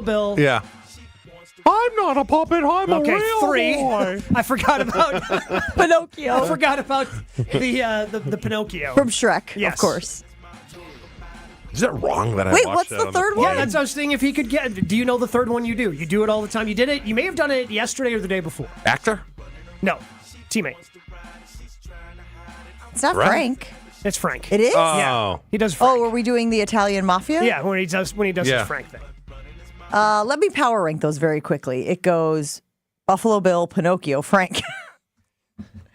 Bill. Yeah. I'm not a puppet. I'm a real 3. boy. I forgot about Pinocchio. I forgot about the Pinocchio From Shrek, Yes. of course. Is it wrong that I Wait, watched what's that the on third plane? one? Yeah, that's what I was thinking. If he could get, do you know the third one? You do. You do it all the time. You did it. You may have done it yesterday or the day before. Actor? No, teammate. It's not Right. Frank. It's Frank. It is? Yeah, he does Frank. Oh, are we doing the Italian mafia? Yeah, when he does Yeah. his Frank thing. Let me power rank those very quickly. It goes Buffalo Bill, Pinocchio, Frank.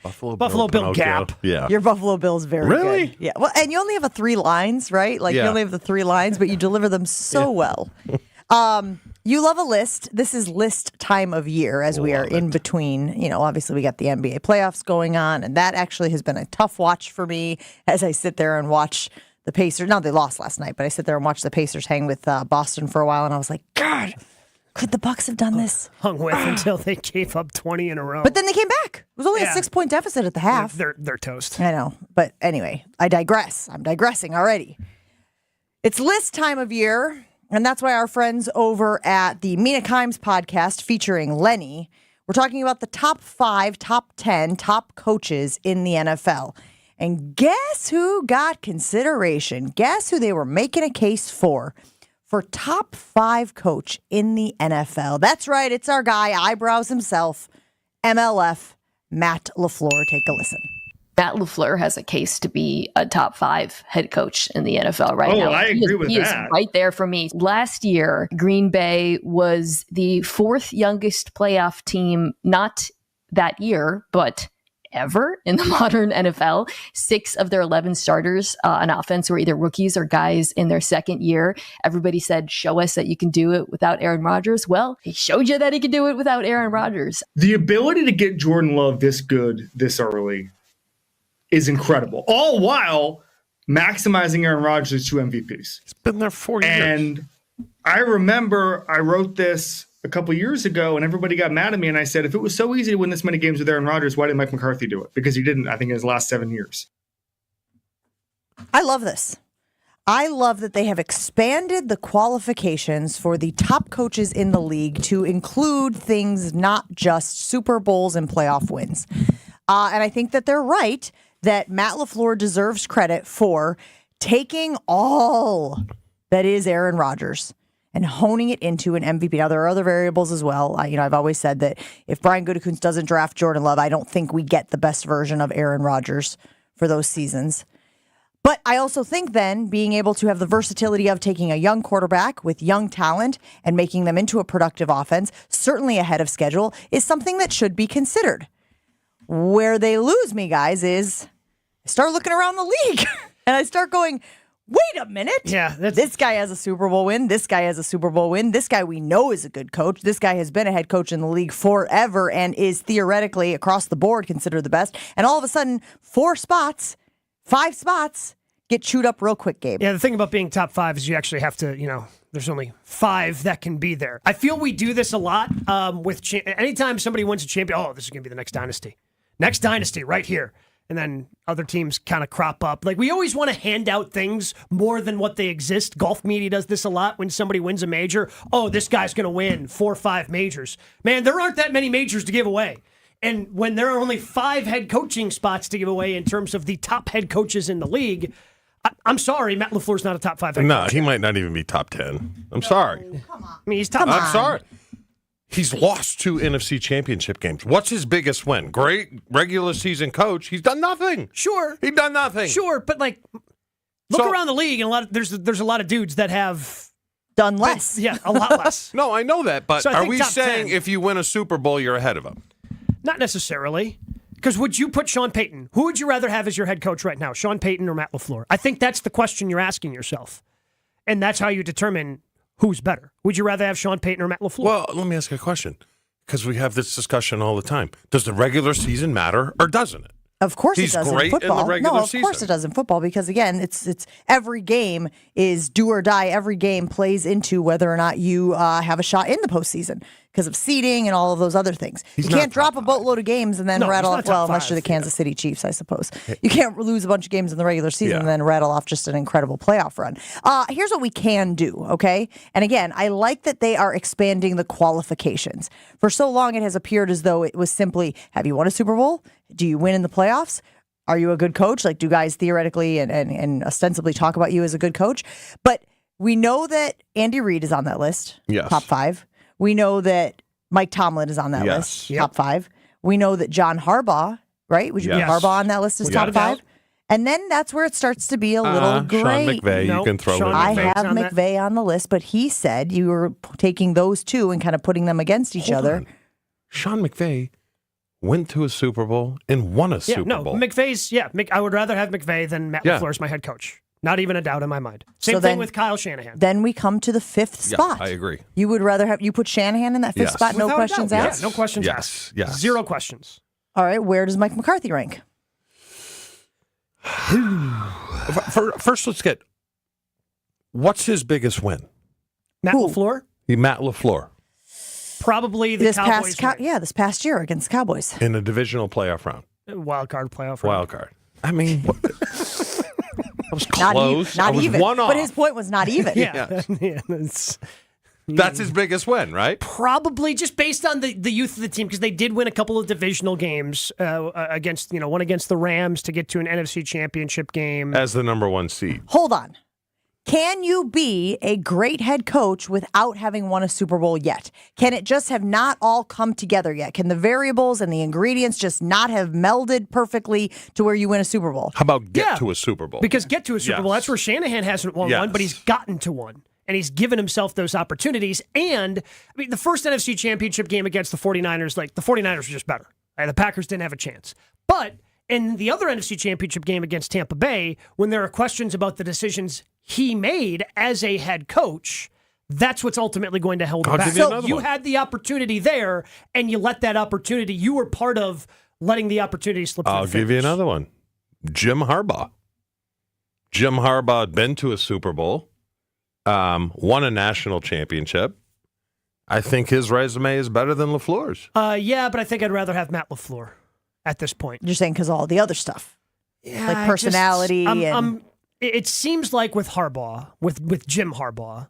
Buffalo Bill Pinocchio. Gap. Yeah. Your Buffalo Bill's very Really? good. Yeah. Well, and you only have 3 lines, right? Like you Yeah. only have the 3 lines, but you deliver them so well. You love a list. This is list time of year as we are in between. You know, obviously we got the NBA playoffs going on, and that actually has been a tough watch for me as I sit there and watch the Pacers. No, they lost last night, but I sit there and watch the Pacers hang with Boston for a while, and I was like, God, could the Bucks have done this? Hung with until they gave up 20 in a row. But then they came back. It was only Yeah. a 6-point deficit at the half. They're toast. I know. But anyway, I digress. I'm digressing already. It's list time of year, and that's why our friends over at the Mina Kimes podcast featuring Lenny, we're talking about the top 5, top 10, top coaches in the NFL. And guess who got consideration? Guess who they were making a case for top 5 coach in the NFL? That's right. It's our guy, eyebrows himself, MLF, Matt LaFleur. Take a listen. Matt LaFleur has a case to be a top 5 head coach in the NFL right now. I agree with he that. Is right there for me. Last year, Green Bay was the 4th youngest playoff team, not that year, but ever in the modern NFL. 6 of their 11 starters on offense were either rookies or guys in their second year. Everybody said, show us that you can do it without Aaron Rodgers. Well, he showed you that he could do it without Aaron Rodgers. The ability to get Jordan Love this good this early is incredible. All while maximizing Aaron Rodgers' 2 MVPs. He's been there 4 years. And I remember I wrote this a couple years ago, and everybody got mad at me. And I said, if it was so easy to win this many games with Aaron Rodgers, why didn't Mike McCarthy do it? Because he didn't, I think, in his last 7 years. I love this. I love that they have expanded the qualifications for the top coaches in the league to include things not just Super Bowls and playoff wins. And I think that they're right that Matt LaFleur deserves credit for taking all that is Aaron Rodgers and honing it into an MVP. Now, there are other variables as well. I've always said that if Brian Gutekunst doesn't draft Jordan Love, I don't think we get the best version of Aaron Rodgers for those seasons. But I also think then being able to have the versatility of taking a young quarterback with young talent and making them into a productive offense, certainly ahead of schedule, is something that should be considered. Where they lose me, guys, is I start looking around the league and I start going, wait a minute. Yeah, this guy has a Super Bowl win. This guy has a Super Bowl win. This guy we know is a good coach. This guy has been a head coach in the league forever and is theoretically across the board considered the best. And all of a sudden, 5 spots get chewed up real quick, Gabe. Yeah, the thing about being top 5 is you actually have to, there's only 5 that can be there. I feel we do this a lot with anytime somebody wins a champion. Oh, this is going to be the next dynasty. Next dynasty right here. And then other teams kind of crop up. Like, we always want to hand out things more than what they exist. Golf media does this a lot when somebody wins a major. Oh, this guy's going to win 4 or 5 majors. Man, there aren't that many majors to give away. And when there are only 5 head coaching spots to give away in terms of the top head coaches in the league, I'm sorry, Matt LaFleur's not a top 5 head coach. No, he might not even be top 10. I'm sorry. Come on. I mean, he's top. I'm sorry. He's lost 2 NFC championship games. What's his biggest win? Great regular season coach. He's done nothing. Sure. He's done nothing. Sure, but look around the league, and there's a lot of dudes that have done less. Yeah, a lot less. No, I know that, but So I are think we top saying 10. if you win a Super Bowl, you're ahead of him? Not necessarily. Because would you put Sean Payton? Who would you rather have as your head coach right now, Sean Payton or Matt LaFleur? I think that's the question you're asking yourself. And that's how you determine who's better. Would you rather have Sean Payton or Matt LaFleur? Well, let me ask you a question, because we have this discussion all the time. Does the regular season matter or doesn't it? Of course He's it does great in in the football. regular No, of course season. it does in football because, again, it's every game is do or die. Every game plays into whether or not you have a shot in the postseason because of seeding and all of those other things. You can't drop a boatload of games and then rattle off, unless you're the Kansas City Chiefs, I suppose. You can't lose a bunch of games in the regular season and then rattle off just an incredible playoff run. Here's what we can do, okay? And again, I like that they are expanding the qualifications. For so long, it has appeared as though it was simply, have you won a Super Bowl? Do you win in the playoffs? Are you a good coach? Like, do guys theoretically and ostensibly talk about you as a good coach? But we know that Andy Reid is on that list, top 5. We know that Mike Tomlin is on that list, top 5. We know that John Harbaugh, right? Would you put Harbaugh on that list as top 5? And then that's where it starts to be a little gray. Sean McVay, you can throw in. I have McVay on the list, but he said you were taking those two and kind of putting them against each other. Sean McVay went to a Super Bowl and won a Super Bowl. McVay's, I would rather have McVay than Matt LaFleur as my head coach. Not even a doubt in my mind. Same thing with Kyle Shanahan. Then we come to the 5th spot. I agree. You would rather you put Shanahan in that 5th spot, no questions asked? No questions asked. Yes. 0 questions. All right, where does Mike McCarthy rank? First, let's get, what's his biggest win? Matt LaFleur? Matt LaFleur. Probably the Cowboys. This past year against the Cowboys. In a divisional playoff round. Wild card playoff round. Wild card. I mean, that was close. Not even. One off. But his point was not even. That's his biggest win, right? Probably just based on the youth of the team, because they did win a couple of divisional games against, one against the Rams to get to an NFC Championship game. As the number 1 seed. Hold on. Can you be a great head coach without having won a Super Bowl yet? Can it just have not all come together yet? Can the variables and the ingredients just not have melded perfectly to where you win a Super Bowl? How about get to a Super Bowl? Because get to a Super Bowl, that's where Shanahan hasn't won one, but he's gotten to one. And he's given himself those opportunities. And, the first NFC Championship game against the 49ers, the 49ers were just better. The Packers didn't have a chance. But in the other NFC Championship game against Tampa Bay, when there are questions about the decisions he made as a head coach, that's what's ultimately going to hold him back. So you had the opportunity there, and you let that opportunity, you were part of letting the opportunity slip through the fingers. I'll give you another one. Jim Harbaugh. Jim Harbaugh had been to a Super Bowl. Won a national championship. I think his resume is better than LaFleur's. But I think I'd rather have Matt LaFleur at this point. You're saying because all the other stuff, like personality. It seems like with Harbaugh, with Jim Harbaugh,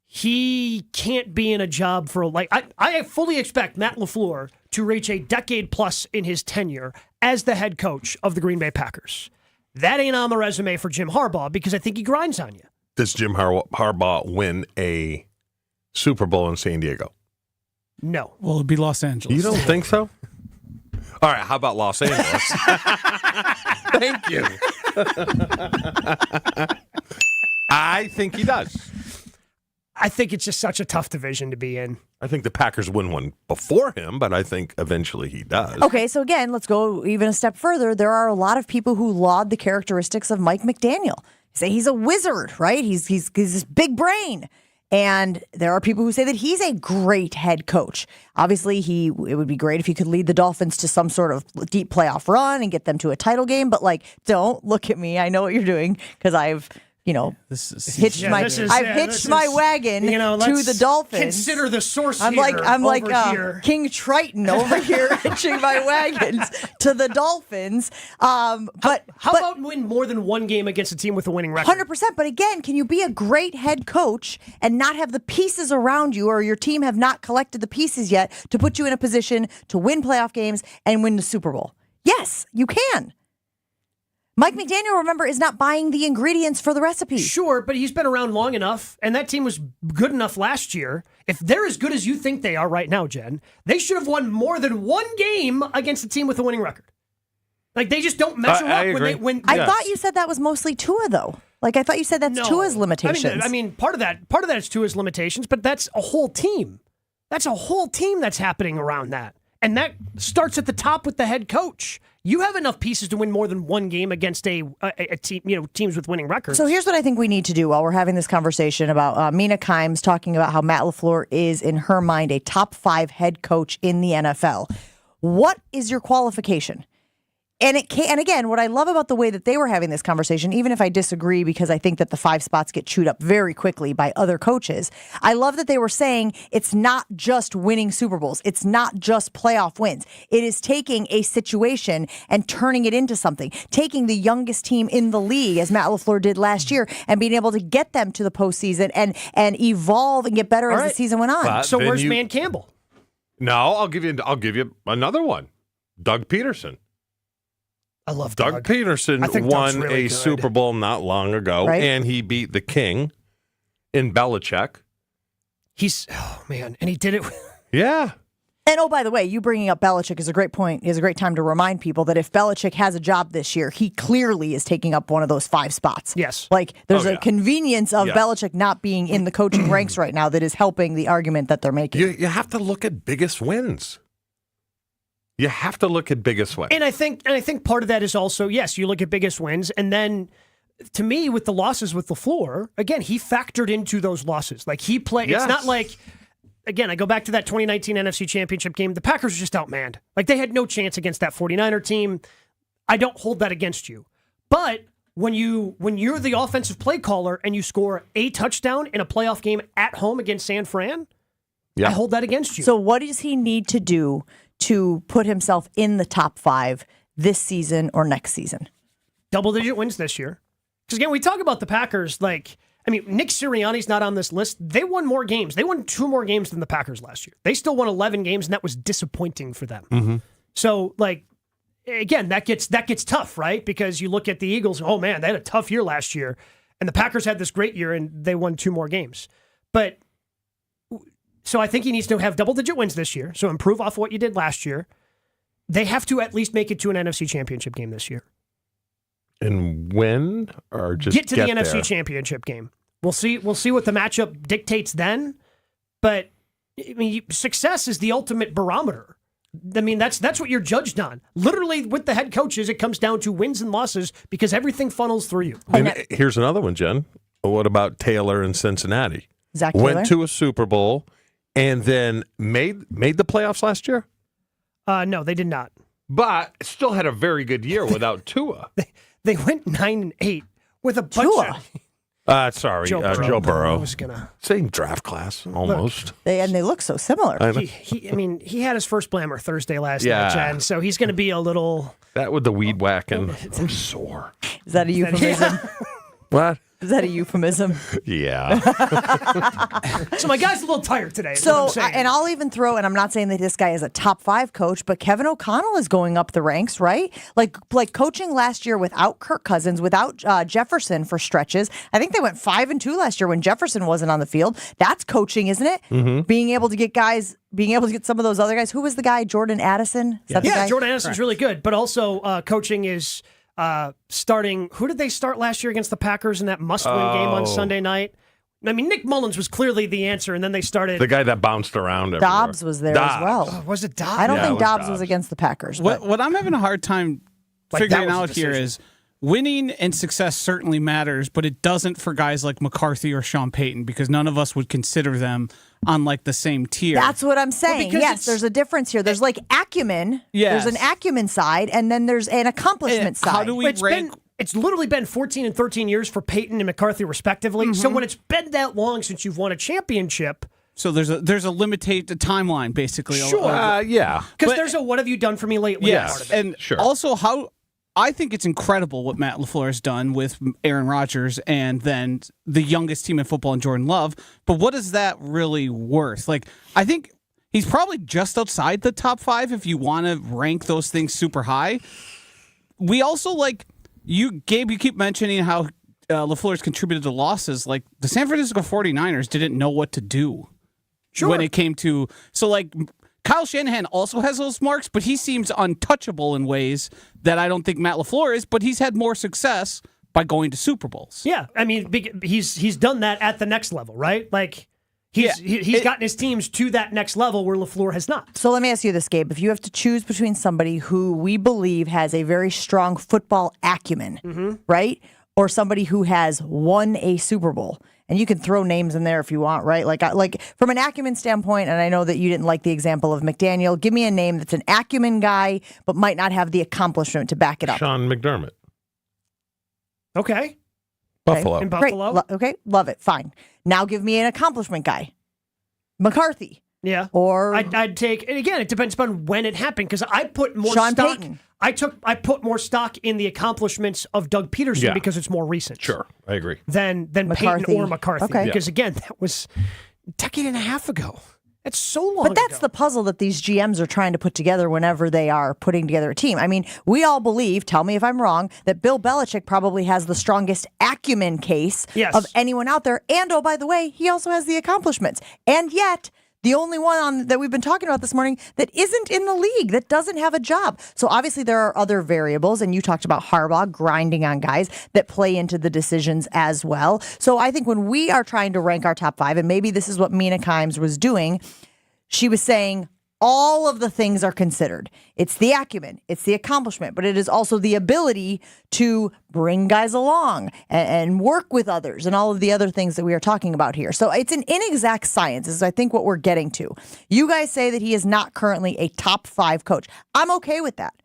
he can't be in a job for I fully expect Matt LaFleur to reach a decade plus in his tenure as the head coach of the Green Bay Packers. That ain't on the resume for Jim Harbaugh because I think he grinds on you. Does Jim Harbaugh win a Super Bowl in San Diego? No. Well, it'd be Los Angeles. You don't think so? All right, how about Los Angeles? Thank you. I think he does. I think it's just such a tough division to be in. I think the Packers win one before him, but I think eventually he does. Okay, so again, let's go even a step further. There are a lot of people who laud the characteristics of Mike McDaniel. Say he's a wizard, right? He's this big brain. And there are people who say that he's a great head coach. Obviously, it would be great if he could lead the Dolphins to some sort of deep playoff run and get them to a title game. But don't look at me. I know what you're doing because I've hitched my wagon to the Dolphins. Consider the source. I'm like King Triton over here hitching my wagons to the Dolphins. But how about win more than one game against a team with a winning record? 100%. But again, can you be a great head coach and not have the pieces around you, or your team have not collected the pieces yet to put you in a position to win playoff games and win the Super Bowl? Yes, you can. Mike McDaniel, remember, is not buying the ingredients for the recipe. Sure, but he's been around long enough, and that team was good enough last year. If they're as good as you think they are right now, Jen, they should have won more than one game against a team with a winning record. They just don't measure up when they win. I thought you said that was mostly Tua, though. I thought you said that's Tua's limitations. I mean, part of that is Tua's limitations, but that's a whole team. That's a whole team that's happening around that. And that starts at the top with the head coach. You have enough pieces to win more than one game against a team, teams with winning records. So here's what I think we need to do while we're having this conversation about Mina Kimes talking about how Matt LaFleur is, in her mind, a top 5 head coach in the NFL. What is your qualification? And again, what I love about the way that they were having this conversation, even if I disagree because I think that the 5 spots get chewed up very quickly by other coaches, I love that they were saying it's not just winning Super Bowls. It's not just playoff wins. It is taking a situation and turning it into something, taking the youngest team in the league, as Matt LaFleur did last year, and being able to get them to the postseason and evolve and get better as the season went on. But So where's Man Campbell? No, I'll give you another one. Doug Peterson. I love Doug Peterson I think Doug's won really a good. Super Bowl not long ago, Right. and he beat the King in Belichick. Oh man, and he did it. Yeah. And oh, by the way, you bringing up Belichick is a great point. Is a great time to remind people that if Belichick has a job this year, he clearly is taking up one of those 5 spots. Yes. Like there's Oh, a yeah. convenience of Yeah. Belichick not being in the coaching ranks right now that is helping the argument that they're making. You have to look at biggest wins. You have to look at biggest wins. And I think part of that is also, yes, you look at biggest wins, and then to me, with the losses with LaFleur, again, he factored into those losses. Like he played. Yes. It's not like, again, I go back to that 2019 NFC Championship game. The Packers were just outmanned. Like they had no chance against that 49er team. I don't hold that against you. But when you're the offensive play caller and you score a touchdown in a playoff game at home against San Fran, Yeah. I hold that against you. So what does he need to do to put himself in the top 5 this season or next season? Double-digit wins this year. Because, again, we talk about the Packers like, I mean, Nick Sirianni's not on this list. They won more games. They won 2 more games than the Packers last year. They still won 11 games, and that was disappointing for them. Mm-hmm. So, like, again, that gets tough, right? Because you look at the Eagles, oh, man, they had a tough year last year. And the Packers had this great year, and they won 2 more games. But, so I think he needs to have double-digit wins this year. So improve off what you did last year. They have to at least make it to an NFC Championship game this year. And win or just Get to the NFC there? Championship game. We'll see what the matchup dictates then. But I mean, success is the ultimate barometer. I mean, that's what you're judged on. Literally, with the head coaches, it comes down to wins and losses because everything funnels through you. And here's another one, Jen. What about Taylor in Cincinnati? Zach Taylor? Went to a Super Bowl and then made the playoffs last year, No, they did not. but still had a very good year without Tua. They went 9-8 with a bunch Tua. of Sorry, Joe Burrow. Joe Burrow. I was gonna. Same draft class, almost. They look so similar. I know. He had his first blammer Thursday last Yeah. night, Jen. So he's going to be a little. That with the weed whacking. I'm sore. Is that a euphemism? What? Is that a euphemism? Yeah. So my guy's a little tired today. is what So, I'm saying. and I'll even throw, and I'm not saying that this guy is a top 5 coach, but Kevin O'Connell is going up the ranks, right? Like coaching last year without Kirk Cousins, without Jefferson for stretches. I think they went 5-2 last year when Jefferson wasn't on the field. That's coaching, isn't it? Mm-hmm. Being able to get some of those other guys. Who was the guy? Jordan Addison? Is that the guy? Jordan Addison's really good, but also coaching is starting. Who did they start last year against the Packers in that must-win game on Sunday night? I mean, Nick Mullins was clearly the answer, and then they started. The guy that bounced around everywhere. Dobbs was there as well. Was it Dobbs? I don't Yeah, think it was Dobbs was Dobbs. against the Packers. But What I'm having a hard time Like, figuring that was out the here decision. is winning and success certainly matters, but it doesn't for guys like McCarthy or Sean Payton because none of us would consider them on like the same tier. that's what I'm saying. because Yes, it's- there's a difference here. There's like acumen. Yes. There's an acumen side, and then there's an accomplishment side. How do we rank? It's literally been 14 and 13 yeyears for Peyton and McCarthy, respectively. So when it's been that long since you've won a championship, So there's a limited timeline basically. Sure. Yeah. because But- there's a what have you done for me lately Yes, part of it. and Sure. also how I think it's incredible what Matt LaFleur has done with Aaron Rodgers and then the youngest team in football in Jordan Love. But what is that really worth? Like, I think he's probably just outside the top 5 if you want to rank those things super high. We also Gabe, you keep mentioning how LaFleur's contributed to losses. Like the San Francisco 49ers didn't know what to do when it came to Kyle Shanahan also has those marks, but he seems untouchable in ways that I don't think Matt LaFleur is, but he's had more success by going to Super Bowls. Yeah, I mean, he's done that at the next level, right? Like he's gotten his teams to that next level where LaFleur has not. So let me ask you this, Gabe. If you have to choose between somebody who we believe has a very strong football acumen, right, or somebody who has won a Super Bowl, and you can throw names in there if you want, right? Like from an acumen standpoint, and I know that you didn't like the example of McDaniel, give me a name that's an acumen guy, but might not have the accomplishment to back it up. Sean McDermott. Okay. Buffalo. In Great. Buffalo. Okay, love it. Fine. Now give me an accomplishment guy. McCarthy. Yeah. Or I'd take, and again, it depends upon when it happened, because I put more Sean stock. Payton. I put more stock in the accomplishments of Doug Peterson Yeah. because it's more recent. Sure, I agree. Than McCarthy. Payton or McCarthy. Okay. Because again, that was a decade and a half ago. That's so long But that's ago. the puzzle that these GMs are trying to put together whenever they are putting together a team. I mean, we all believe, tell me if I'm wrong, that Bill Belichick probably has the strongest acumen case Yes. of anyone out there. And oh, by the way, he also has the accomplishments. And yet, the only one that we've been talking about this morning that isn't in the league, that doesn't have a job. So obviously there are other variables, and you talked about Harbaugh grinding on guys that play into the decisions as well. So I think when we are trying to rank our top 5, and maybe this is what Mina Kimes was doing, she was saying all of the things are considered. It's the acumen, it's the accomplishment, but it is also the ability to bring guys along and work with others and all of the other things that we are talking about here. So it's an inexact science is I think what we're getting to. You guys say that he is not currently a top 5 coach. I'm okay with that.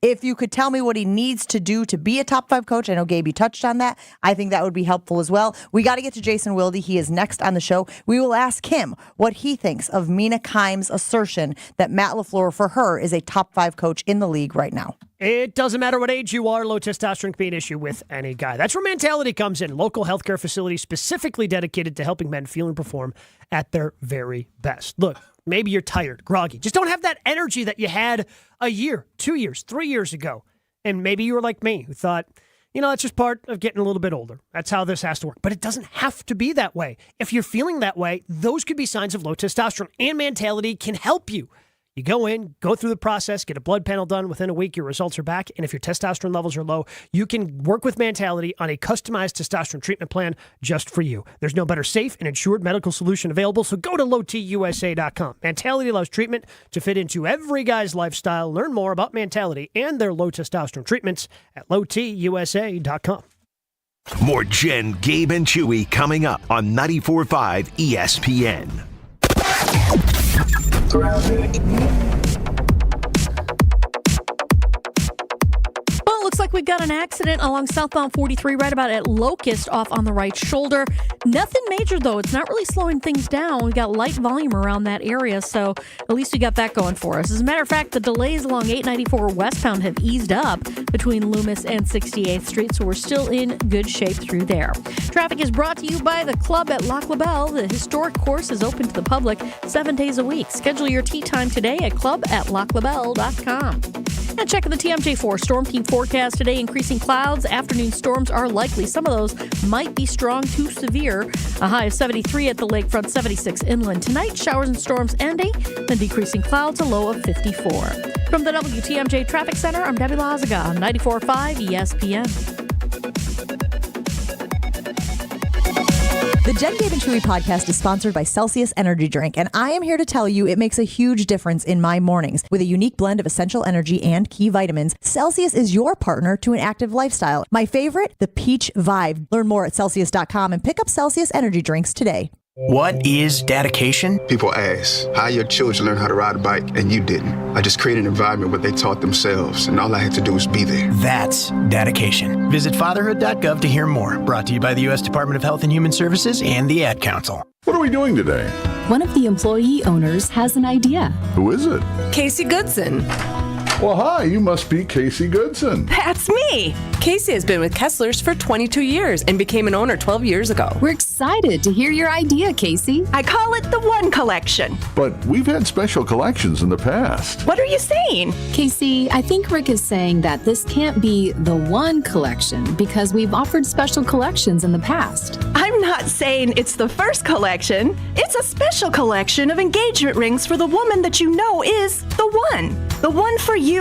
If you could tell me what he needs to do to be a top 5 coach, I know Gabe, you touched on that. I think that would be helpful as well. We got to get to Jason Wilde. He is next on the show. We will ask him what he thinks of Mina Kimes' assertion that Matt LaFleur, for her, is a top 5 coach in the league right now. It doesn't matter what age you are, low testosterone can be an issue with any guy. That's where Mentality comes in. Local healthcare facilities specifically dedicated to helping men feel and perform at their very best. Look, maybe you're tired, groggy. Just don't have that energy that you had a year, 2 years, 3 years ago. And maybe you were like me who thought, that's just part of getting a little bit older. That's how this has to work. But it doesn't have to be that way. If you're feeling that way, those could be signs of low testosterone. And Mentality can help you. You go in, go through the process, get a blood panel done. Within a week, your results are back. And if your testosterone levels are low, you can work with Mentality on a customized testosterone treatment plan just for you. There's no better safe and insured medical solution available, so go to lowtusa.com. Mentality allows treatment to fit into every guy's lifestyle. Learn more about Mentality and their low testosterone treatments at lowtusa.com. More Jen, Gabe, and Chewy coming up on 94.5 ESPN. Well, it looks like we've got an accident along southbound 43 right about at Locust off on the right shoulder. Nothing major, though. It's not really slowing things down. We've got light volume around that area, so at least we got that going for us. As a matter of fact, the delays along 894 westbound have eased up between Loomis and 68th Street, so we're still in good shape through there. Traffic is brought to you by the Club at Lac La Belle. The historic course is open to the public 7 days a week. Schedule your tee time today at club@laclabelle.com. And checking the TMJ4 Storm Team forecast today, increasing clouds. Afternoon storms are likely. Some of those might be strong to severe. A high of 73 at the lakefront, 76 inland. Tonight, showers and storms ending, then decreasing clouds, a low of 54. From the WTMJ Traffic Center, I'm Debbie Lazaga on 94.5 ESPN. The Jen, Gabe, and Chewy podcast is sponsored by Celsius Energy Drink, and I am here to tell you it makes a huge difference in my mornings. With a unique blend of essential energy and key vitamins, Celsius is your partner to an active lifestyle. My favorite, the Peach Vibe. Learn more at Celsius.com and pick up Celsius Energy Drinks today. What is dedication? People ask, how your children learn how to ride a bike and you didn't? I just created an environment where they taught themselves, and all I had to do was be there. That's dedication. Visit fatherhood.gov to hear more. Brought to you by the U.S. Department of Health and Human Services and the Ad Council. What are we doing today? One of the employee owners has an idea. Who is it? Casey Goodson. Well, hi, you must be Casey Goodson. That's me. Casey has been with Kessler's for 22 years and became an owner 12 years ago. We're excited to hear your idea, Casey. I call it the One Collection. But we've had special collections in the past. What are you saying? Casey, I think Rick is saying that this can't be the one collection because we've offered special collections in the past. I'm not saying it's the first collection. It's a special collection of engagement rings for the woman that you know is the one. The one for you.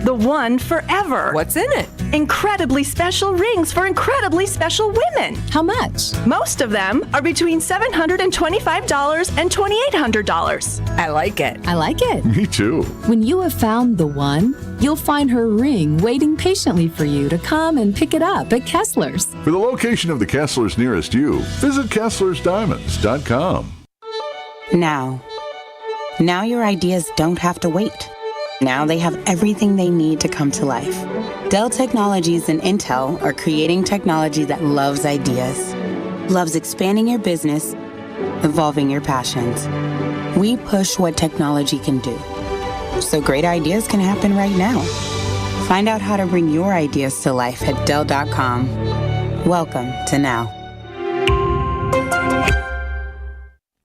The one forever. What's in it? incredibly special rings for incredibly special women. How much? Most of them are between $725 and $2,800. I like it. I like it. Me too. When you have found the one, you'll find her ring waiting patiently for you to come and pick it up at Kessler's. For the location of the Kesslers nearest you, visit KesslersDiamonds.com. Now your ideas don't have to wait. Now they have everything they need to come to life. Dell Technologies and Intel are creating technology that loves ideas, loves expanding your business, evolving your passions. We push what technology can do, so great ideas can happen right now. Find out how to bring your ideas to life at Dell.com. Welcome to Now.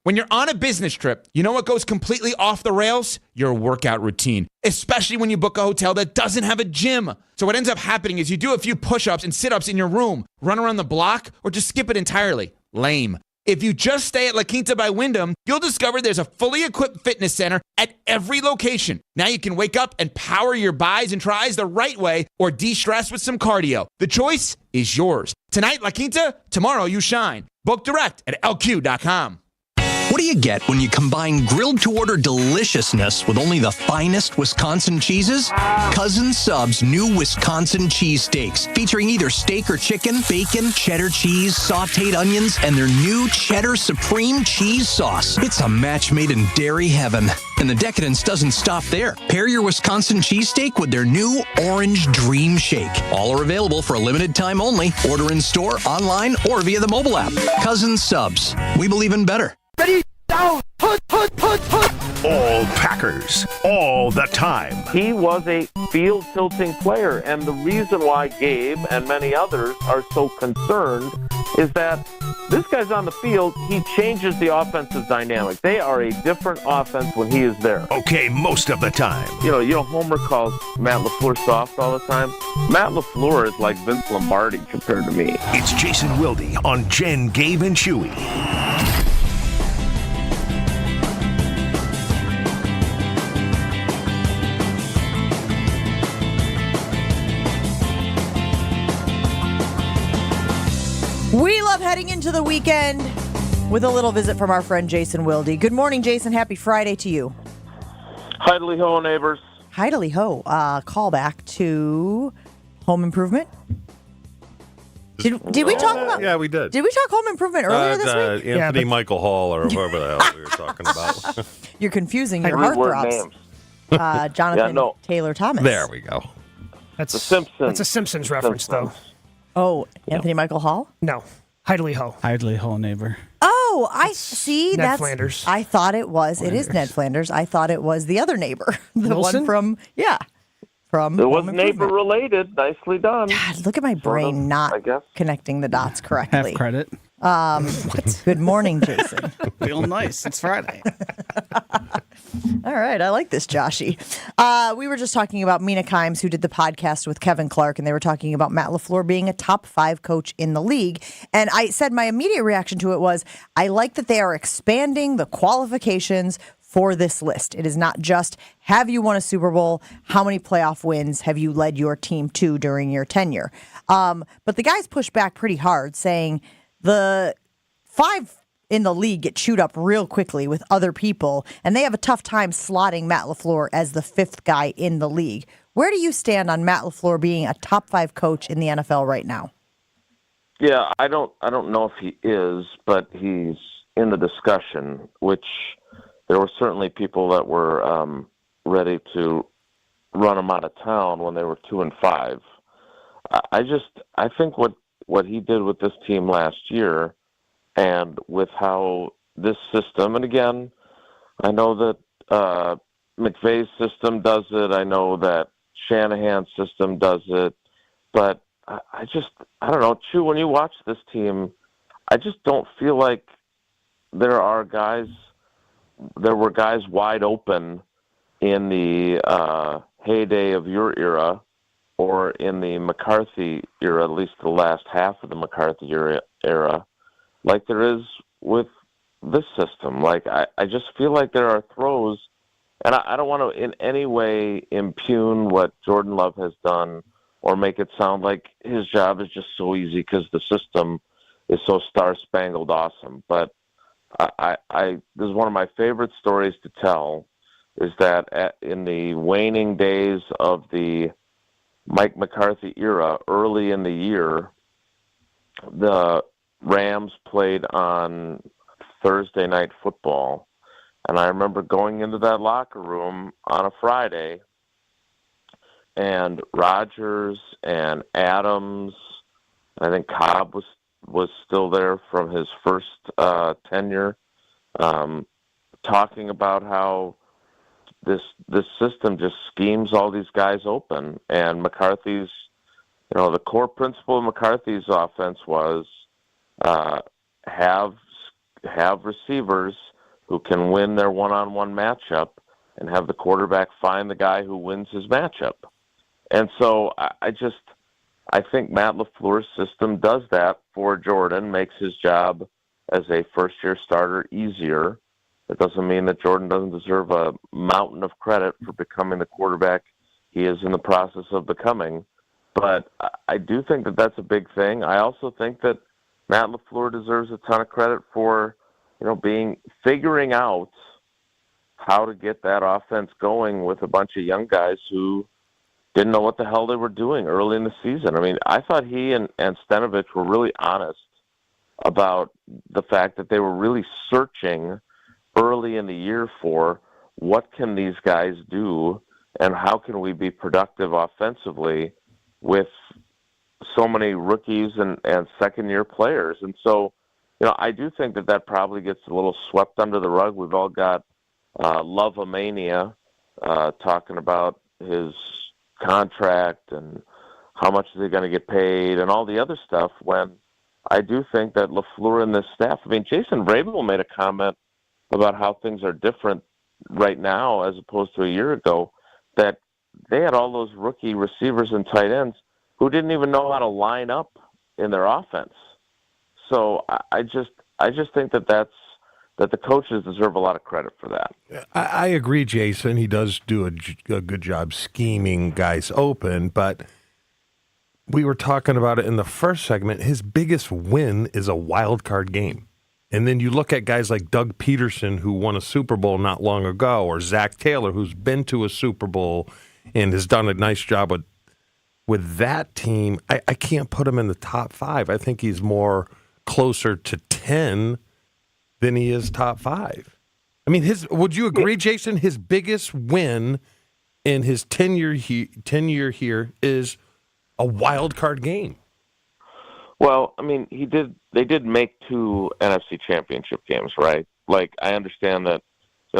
When you're on a business trip, you know what goes completely off the rails? Your workout routine, especially when you book a hotel that doesn't have a gym. So what ends up happening is you do a few push-ups and sit-ups in your room, run around the block, or just skip it entirely. Lame. If you just stay at La Quinta by Wyndham, you'll discover there's a fully equipped fitness center at every location. Now you can wake up and power your buys and tries the right way or de-stress with some cardio. The choice is yours. Tonight, La Quinta, tomorrow you shine. Book direct at lq.com. What do you get when you combine grilled-to-order deliciousness with only the finest Wisconsin cheeses? Cousin Sub's new Wisconsin cheese steaks, featuring either steak or chicken, bacon, cheddar cheese, sautéed onions, and their new Cheddar Supreme cheese sauce. It's a match made in dairy heaven. And the decadence doesn't stop there. Pair your Wisconsin cheesesteak with their new Orange Dream Shake. All are available for a limited time only. Order in store, online, or via the mobile app. Cousin Subs. We believe in better. Ready, down, put. All Packers, all the time. He was a field tilting player, and the reason why Gabe and many others are so concerned is that this guy's on the field, he changes the offensive dynamic. They are a different offense when he is there. Okay, most of the time. You know, Homer calls Matt LaFleur soft all the time. Matt LaFleur is like Vince Lombardi compared to me. It's Jason Wilde on Jen, Gabe, and Chewy. We love heading into the weekend with a little visit from our friend Jason Wilde. Good morning, Jason. Happy Friday to you. Hidely ho, neighbors. Hidely ho. Callback to Home Improvement. Did we talk about? Yeah, we did. Did we talk Home Improvement earlier this week? Anthony Michael Hall or whoever the hell we were talking about. You're confusing your heartthrobs. Jonathan Taylor Thomas. There we go. That's The Simpsons. That's a Simpsons reference, though. Oh, Anthony Michael Hall? No, Hidely Ho. Hidely Ho, neighbor. Oh, I see. Ned Flanders. I thought it was. It is Ned Flanders. I thought it was the other neighbor, the Wilson? one from from. It was Home neighbor Improvement. related. Nicely done. God, look at my brain not connecting the dots correctly. Half credit. Good morning, Jason. Feeling nice. It's Friday. All right, I like this, Joshy. We were just talking about Mina Kimes, who did the podcast with Kevin Clark, and they were talking about Matt LaFleur being a top 5 coach in the league. And I said my immediate reaction to it was, I like that they are expanding the qualifications for this list. It is not just, have you won a Super Bowl? How many playoff wins have you led your team to during your tenure? But the guys pushed back pretty hard, saying the 5 in the league get chewed up real quickly with other people, and they have a tough time slotting Matt LaFleur as the 5th guy in the league. Where do you stand on Matt LaFleur being a top 5 coach in the NFL right now? Yeah, I don't know if he is, but he's in the discussion, which there were certainly people that were ready to run him out of town when they were 2-5. I think what he did with this team last year, and with how this system, and again, I know that McVay's system does it. I know that Shanahan's system does it. But I don't know, Chew, when you watch this team, I just don't feel like there were guys wide open in the heyday of your era or in the McCarthy era, at least the last half of the McCarthy era, like there is with this system. Like, I just feel like there are throws, and I don't want to in any way impugn what Jordan Love has done or make it sound like his job is just so easy because the system is so star-spangled awesome. But this is one of my favorite stories to tell, is that in the waning days of the Mike McCarthy era, early in the year, the Rams played on Thursday Night Football. And I remember going into that locker room on a Friday, and Rodgers and Adams, I think Cobb was still there from his first tenure, talking about how this system just schemes all these guys open. And McCarthy's, the core principle of McCarthy's offense was have receivers who can win their one-on-one matchup and have the quarterback find the guy who wins his matchup. And so I think Matt LaFleur's system does that for Jordan, makes his job as a first-year starter easier. It doesn't mean that Jordan doesn't deserve a mountain of credit for becoming the quarterback he is in the process of becoming. But I do think that that's a big thing. I also think that Matt LaFleur deserves a ton of credit for, figuring out how to get that offense going with a bunch of young guys who didn't know what the hell they were doing early in the season. I mean, I thought he and Stanovich were really honest about the fact that they were really searching early in the year for what can these guys do and how can we be productive offensively with so many rookies and second-year players. And so, I do think that probably gets a little swept under the rug. We've all got Love-a-mania talking about his contract and how much is he going to get paid and all the other stuff, when I do think that LaFleur and this staff, Jason Vrabel made a comment about how things are different right now as opposed to a year ago, that they had all those rookie receivers and tight ends who didn't even know how to line up in their offense. So I just think that the coaches deserve a lot of credit for that. I agree, Jason. He does do a good job scheming guys open, but we were talking about it in the first segment. His biggest win is a wild card game. And then you look at guys like Doug Peterson, who won a Super Bowl not long ago, or Zach Taylor, who's been to a Super Bowl and has done a nice job with that team. I can't put him in the top 5. I think he's more closer to 10 than he is top 5. I mean, would you agree, Jason, his biggest win in his tenure here is a wild card game? Well, they did make 2 NFC championship games, right? Like, I understand that,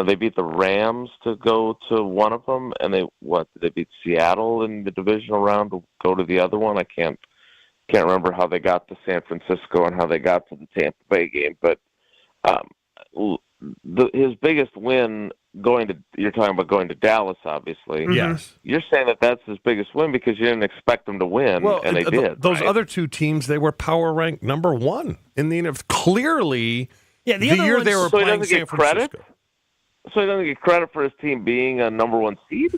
they beat the Rams to go to one of them, and they beat Seattle in the divisional round to go to the other one? I can't remember how they got to San Francisco and how they got to the Tampa Bay game, but his biggest win you're talking about going to Dallas, obviously. Yes. You're saying that that's his biggest win because you didn't expect them to win, and they did. Those right? other 2 teams, they were power ranked number 1 in the NFL. Clearly, the year they were playing San Francisco. So he doesn't get credit for his team being a number 1 seed?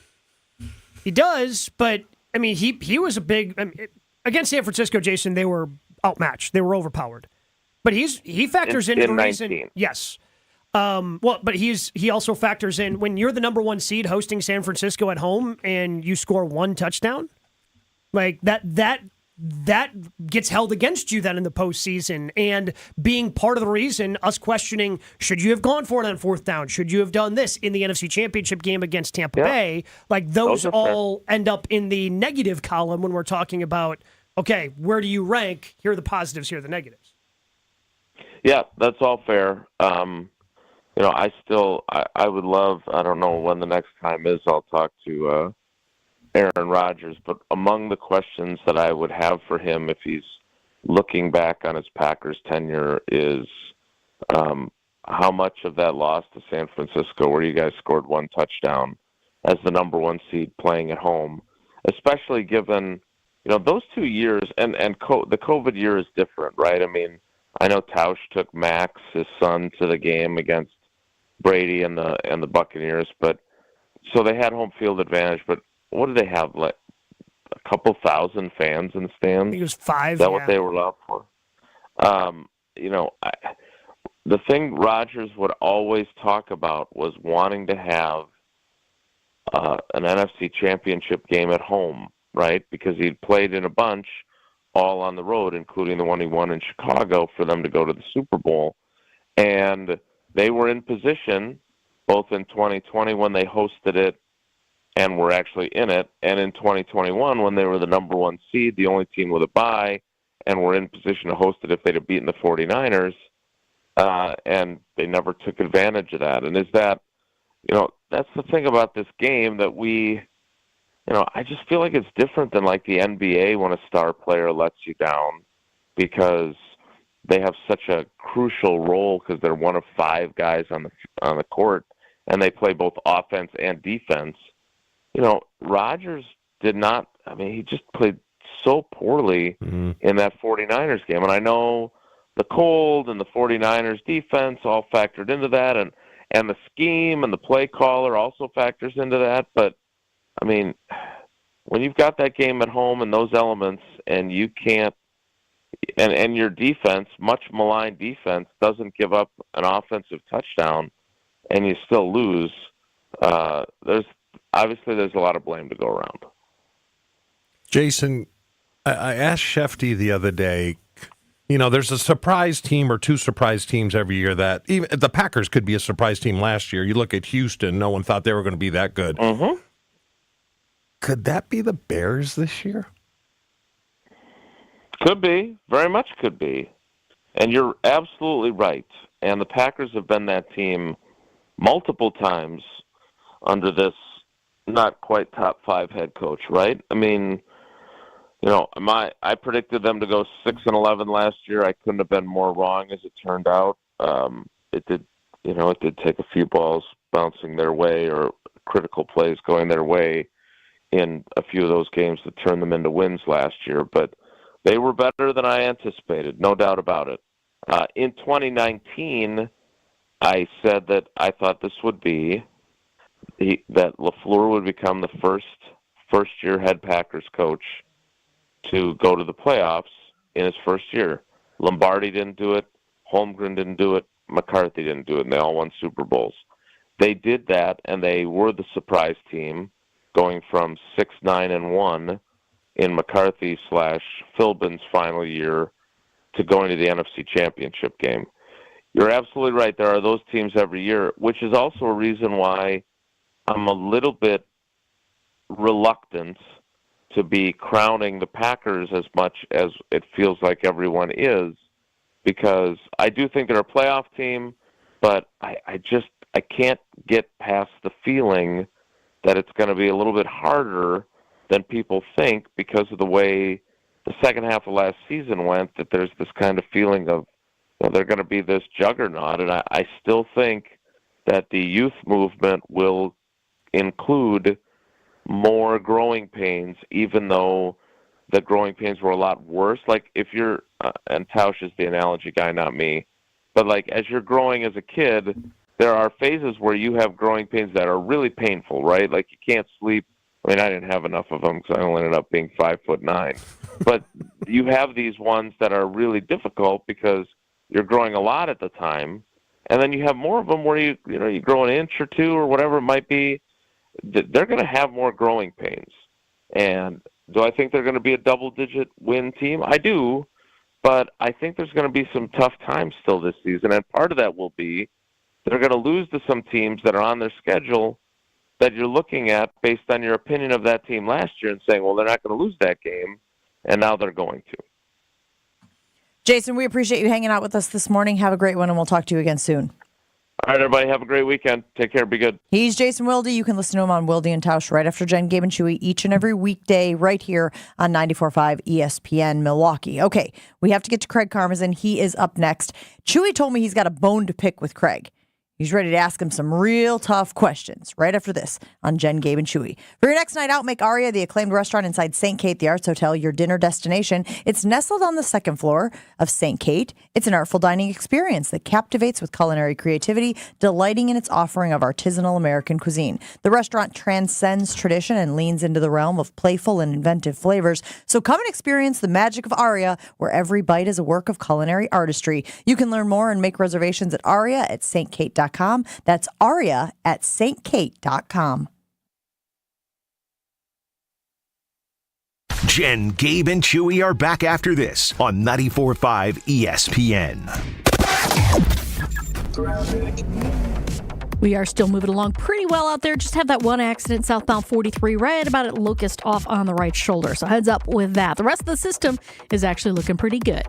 He does, but, he was a big... against San Francisco, Jason, they were outmatched. They were overpowered. But he factors into the reason... 19. Yes. But he also factors in when you're the number 1 seed hosting San Francisco at home and you score 1 touchdown, like that gets held against you then in the postseason, and being part of the reason us questioning, should you have gone for it on 4th down? Should you have done this in the NFC Championship game against Tampa Bay? Like those all end up in the negative column when we're talking about, okay, where do you rank? Here are the positives, here are the negatives. Yeah, that's all fair. I would love, I don't know when the next time is, I'll talk to Aaron Rodgers, but among the questions that I would have for him if he's looking back on his Packers tenure is how much of that loss to San Francisco, where you guys scored 1 touchdown as the number 1 seed playing at home, especially given, those 2 years, and the COVID year is different, right? I know Tausch took Max, his son, to the game against Brady and the Buccaneers, but so they had home field advantage. But what did they have? Like couple thousand fans in the stands. I think it was 5. Is that what they were allowed for? The thing Rodgers would always talk about was wanting to have an NFC championship game at home, right? Because he'd played in a bunch all on the road, including the one he won in Chicago, for them to go to the Super Bowl. And they were in position both in 2020 when they hosted it and were actually in it, and in 2021 when they were the number 1 seed, the only team with a bye, and were in position to host it if they'd have beaten the 49ers, and they never took advantage of that. And is that, that's the thing about this game that I just feel like it's different than like the NBA when a star player lets you down because they have such a crucial role because they're one of 5 guys on the court, and they play both offense and defense. Rodgers did not. I mean, he just played so poorly in that 49ers game. And I know the cold and the 49ers defense all factored into that, and the scheme and the play caller also factors into that. But, I mean, when you've got that game at home and those elements and you can't, and your defense, much maligned defense, doesn't give up an offensive touchdown and you still lose, there's a lot of blame to go around. Jason, I asked Shefty the other day, there's a surprise team or 2 surprise teams every year that even the Packers could be a surprise team last year. You look at Houston, no one thought they were going to be that good. Mm-hmm. Could that be the Bears this year? Could be. Very much could be. And you're absolutely right. And the Packers have been that team multiple times under this not quite top 5 head coach, right? I mean, I predicted them to go 6-11 last year. I couldn't have been more wrong, as it turned out. It did take a few balls bouncing their way or critical plays going their way in a few of those games to turn them into wins last year. But they were better than I anticipated, no doubt about it. In 2019, I said that I thought this would be that LaFleur would become the first-year head Packers coach to go to the playoffs in his first year. Lombardi didn't do it. Holmgren didn't do it. McCarthy didn't do it, and they all won Super Bowls. They did that, and they were the surprise team, going from 6-9-1 in McCarthy/Philbin's final year to going to the NFC Championship game. You're absolutely right. There are those teams every year, which is also a reason why I'm a little bit reluctant to be crowning the Packers as much as it feels like everyone is, because I do think they're a playoff team, but I can't get past the feeling that it's going to be a little bit harder than people think because of the way the second half of last season went, that there's this kind of feeling of, they're going to be this juggernaut. And I still think that the youth movement will include more growing pains, even though the growing pains were a lot worse. Like if you're, and Tausch is the analogy guy, not me, but like as you're growing as a kid, there are phases where you have growing pains that are really painful, right? Like you can't sleep. I mean, I didn't have enough of them because I only ended up being 5'9". But you have these ones that are really difficult because you're growing a lot at the time, and then you have more of them where you grow an inch or 2 or whatever it might be. They're going to have more growing pains. And do I think they're going to be a double-digit win team? I do, but I think there's going to be some tough times still this season, and part of that will be they're going to lose to some teams that are on their schedule that you're looking at based on your opinion of that team last year and saying, well, they're not going to lose that game, and now they're going to. Jason, we appreciate you hanging out with us this morning. Have a great one, and we'll talk to you again soon. All right, everybody, have a great weekend. Take care. Be good. He's Jason Wilde. You can listen to him on Wilde and Tausch right after Jen, Gabe, and Chewy each and every weekday right here on 94.5 ESPN Milwaukee. Okay, we have to get to Craig Karmazin. He is up next. Chewy told me he's got a bone to pick with Craig. He's ready to ask him some real tough questions right after this on Jen, Gabe, and Chewy. For your next night out, make Aria, the acclaimed restaurant inside St. Kate, the Arts Hotel, your dinner destination. It's nestled on the second floor of St. Kate. It's an artful dining experience that captivates with culinary creativity, delighting in its offering of artisanal American cuisine. The restaurant transcends tradition and leans into the realm of playful and inventive flavors. So come and experience the magic of Aria, where every bite is a work of culinary artistry. You can learn more and make reservations at Aria at stkate.com. That's Aria at stkate.com. Jen, Gabe, and Chewy are back after this on 94.5 ESPN. We are still moving along pretty well out there. Just have that one accident southbound 43 right about at Locust off on the right shoulder. So heads up with that. The rest of the system is actually looking pretty good.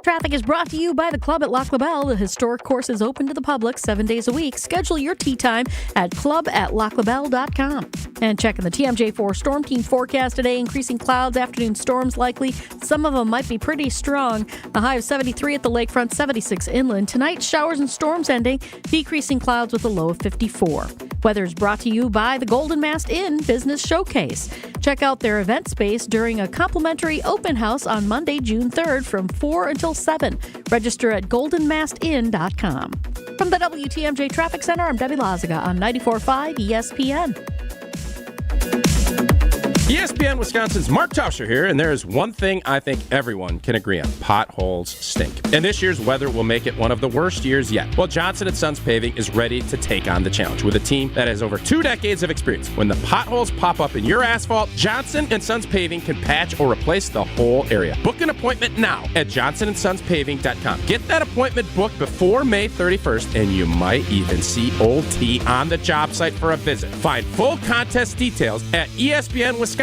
Traffic is brought to you by the Club at Lac La Belle. The historic course is open to the public 7 days a week. Schedule your tee time at club@laclabelle.com. And checking the TMJ4 Storm Team forecast today. Increasing clouds, afternoon storms likely. Some of them might be pretty strong. A high of 73 at the lakefront, 76 inland. Tonight, showers and storms ending. Decreasing clouds with a low of 54. Weather is brought to you by the Golden Mast Inn Business Showcase. Check out their event space during a complimentary open house on Monday, June 3rd from 4 until 7. Register at goldenmastin.com. From the WTMJ Traffic Center, I'm Debbie Lazaga on 94.5 ESPN. ESPN Wisconsin's Mark Tauscher here, and there is one thing I think everyone can agree on. Potholes stink. And this year's weather will make it one of the worst years yet. Well, Johnson & Sons Paving is ready to take on the challenge with a team that has over 2 decades of experience. When the potholes pop up in your asphalt, Johnson & Sons Paving can patch or replace the whole area. Book an appointment now at johnsonsonspaving.com. Get that appointment booked before May 31st, and you might even see Old T on the job site for a visit. Find full contest details at ESPNWisconsinContest.com.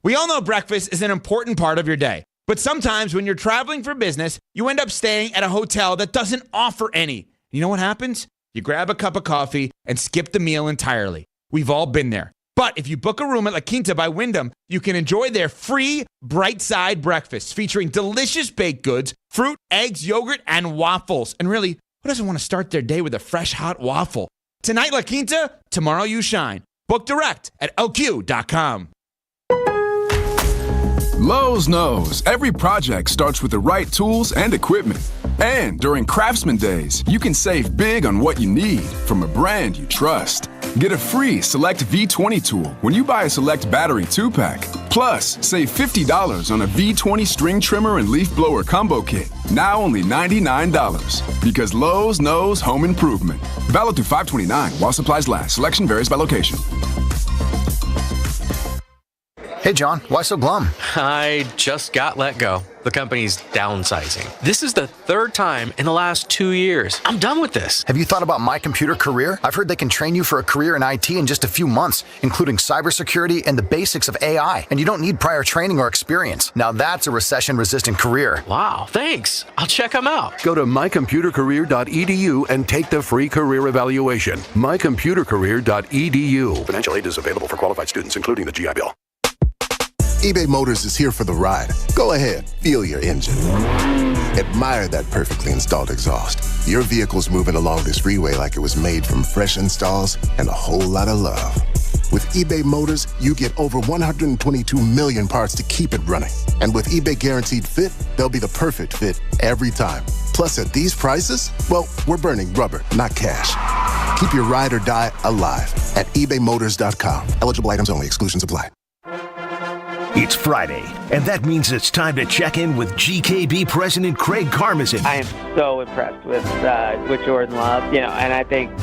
We all know breakfast is an important part of your day, but sometimes when you're traveling for business, you end up staying at a hotel that doesn't offer any. You know what happens? You grab a cup of coffee and skip the meal entirely. We've all been there. But if you book a room at La Quinta by Wyndham, you can enjoy their free Bright Side breakfast featuring delicious baked goods, fruit, eggs, yogurt, and waffles. And really, who doesn't want to start their day with a fresh hot waffle? Tonight, La Quinta, tomorrow you shine. Book direct at lq.com. Lowe's knows every project starts with the right tools and equipment. And during Craftsman Days, you can save big on what you need from a brand you trust. Get a free Select V20 tool when you buy a Select Battery 2-pack. Plus, save $50 on a V20 string trimmer and leaf blower combo kit. Now only $99. Because Lowe's knows home improvement. Valid through 5/29 while supplies last. Selection varies by location. Hey, John, why so glum? I just got let go. The company's downsizing. This is the 3rd time in the last 2 years. I'm done with this. Have you thought about My Computer Career? I've heard they can train you for a career in IT in just a few months, including cybersecurity and the basics of AI. And you don't need prior training or experience. Now that's a recession-resistant career. Wow, thanks. I'll check them out. Go to mycomputercareer.edu and take the free career evaluation. mycomputercareer.edu. Financial aid is available for qualified students, including the GI Bill. eBay Motors is here for the ride. Go ahead, feel your engine. Admire that perfectly installed exhaust. Your vehicle's moving along this freeway like it was made from fresh installs and a whole lot of love. With eBay Motors, you get over 122 million parts to keep it running. And with eBay Guaranteed Fit, they'll be the perfect fit every time. Plus, at these prices, well, we're burning rubber, not cash. Keep your ride or die alive at ebaymotors.com. Eligible items only. Exclusions apply. It's Friday, and that means it's time to check in with GKB President Craig Karmazin. I am so impressed with Jordan Love, and I think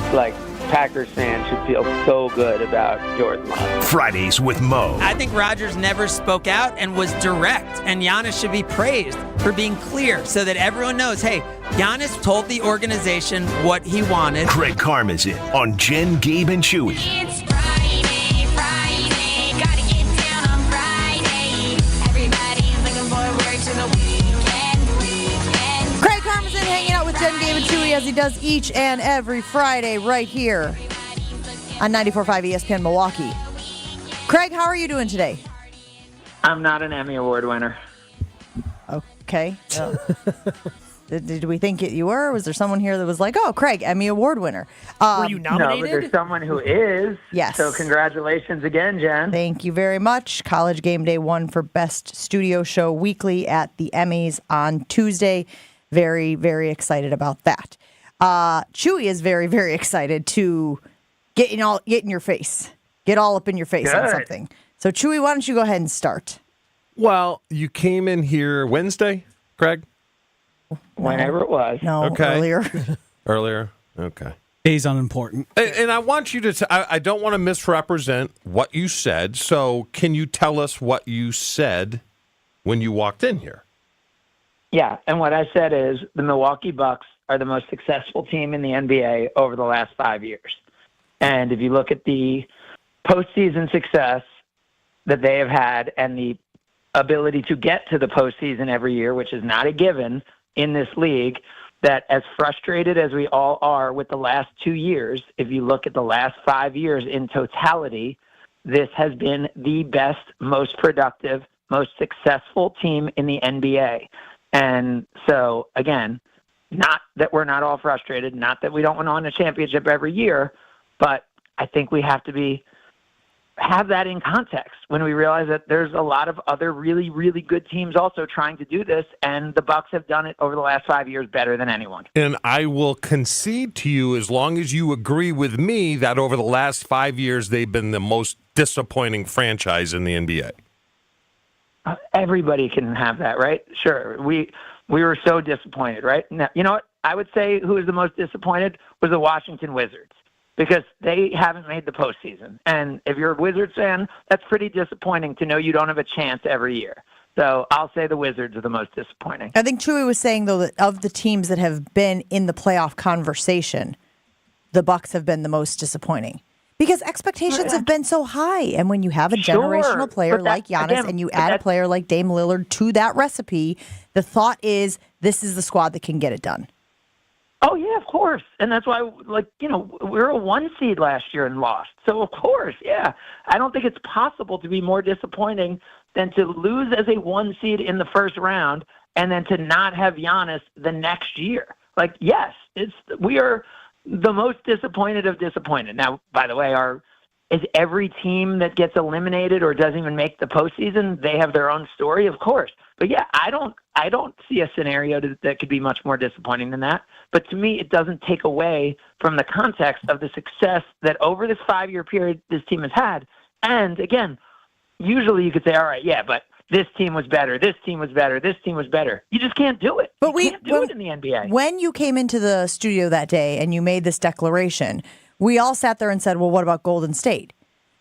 Packers fans should feel so good about Jordan Love. Fridays with Mo. I think Rodgers never spoke out and was direct, and Giannis should be praised for being clear so that everyone knows, hey, Giannis told the organization what he wanted. Craig Karmazin on Jen, Gabe, and Chewy. It's Friday, gotta get down on Friday. Everybody's looking forward to the weekend. Craig Karmazin hanging out with Jen, Gabe, and Chewy as he does each and every Friday right here on 94.5 ESPN Milwaukee. Craig, how are you doing today? I'm not an Emmy Award winner. Okay. Did we think you were? Was there someone here that was like, oh, Craig, Emmy Award winner? Were you No, but nominated? there's someone who is. Yes. So congratulations again, Jen. Thank you very much. College Game Day won for Best Studio Show Weekly at the Emmys on Tuesday. Very, very excited about that. Chewy is very, very excited to get in your face. Get all up in your face on Good. something. So, Chewy, why don't you go ahead and start? Well, you came in here Wednesday, Craig? Whenever it was. No, Okay. earlier. Earlier? Okay. Days unimportant. And I want you to, I don't want to misrepresent what you said. So can you tell us what you said when you walked in here? Yeah, and what I said is the Milwaukee Bucks are the most successful team in the NBA over the last 5 years. And if you look at the postseason success that they have had and the ability to get to the postseason every year, which is not a given in this league, that as frustrated as we all are with the last 2 years, if you look at the last 5 years in totality, this has been the best, most productive, most successful team in the NBA. And so, again, not that we're not all frustrated, not that we don't win a championship every year, but I think we have to have that in context when we realize that there's a lot of other really, really good teams also trying to do this, and the Bucks have done it over the last 5 years better than anyone. And I will concede to you, as long as you agree with me, that over the last 5 years, they've been the most disappointing franchise in the NBA. Everybody can have that, right? Sure. We were so disappointed, right? Now, you know what? I would say who was the most disappointed was the Washington Wizards, because they haven't made the postseason. And if you're a Wizards fan, that's pretty disappointing to know you don't have a chance every year. So I'll say the Wizards are the most disappointing. I think Chewy was saying, though, that of the teams that have been in the playoff conversation, the Bucks have been the most disappointing. Because expectations have been so high. And when you have a generational player like Giannis and you add a player like Dame Lillard to that recipe, the thought is this is the squad that can get it done. Oh, yeah, of course. And that's why, we were a 1 seed last year and lost. So, of course, yeah. I don't think it's possible to be more disappointing than to lose as a 1 seed in the first round and then to not have Giannis the next year. Yes, we are the most disappointed of disappointed. Now, by the way, is every team that gets eliminated or doesn't even make the postseason, they have their own story, of course. But yeah, I don't see a scenario that could be much more disappointing than that. But to me, it doesn't take away from the context of the success that over this 5-year period this team has had. And again, usually you could say, all right, yeah, but this team was better, this team was better, this team was better. You just can't do it. You can't do it in the NBA. When you came into the studio that day and you made this declaration, we all sat there and said, well, what about Golden State?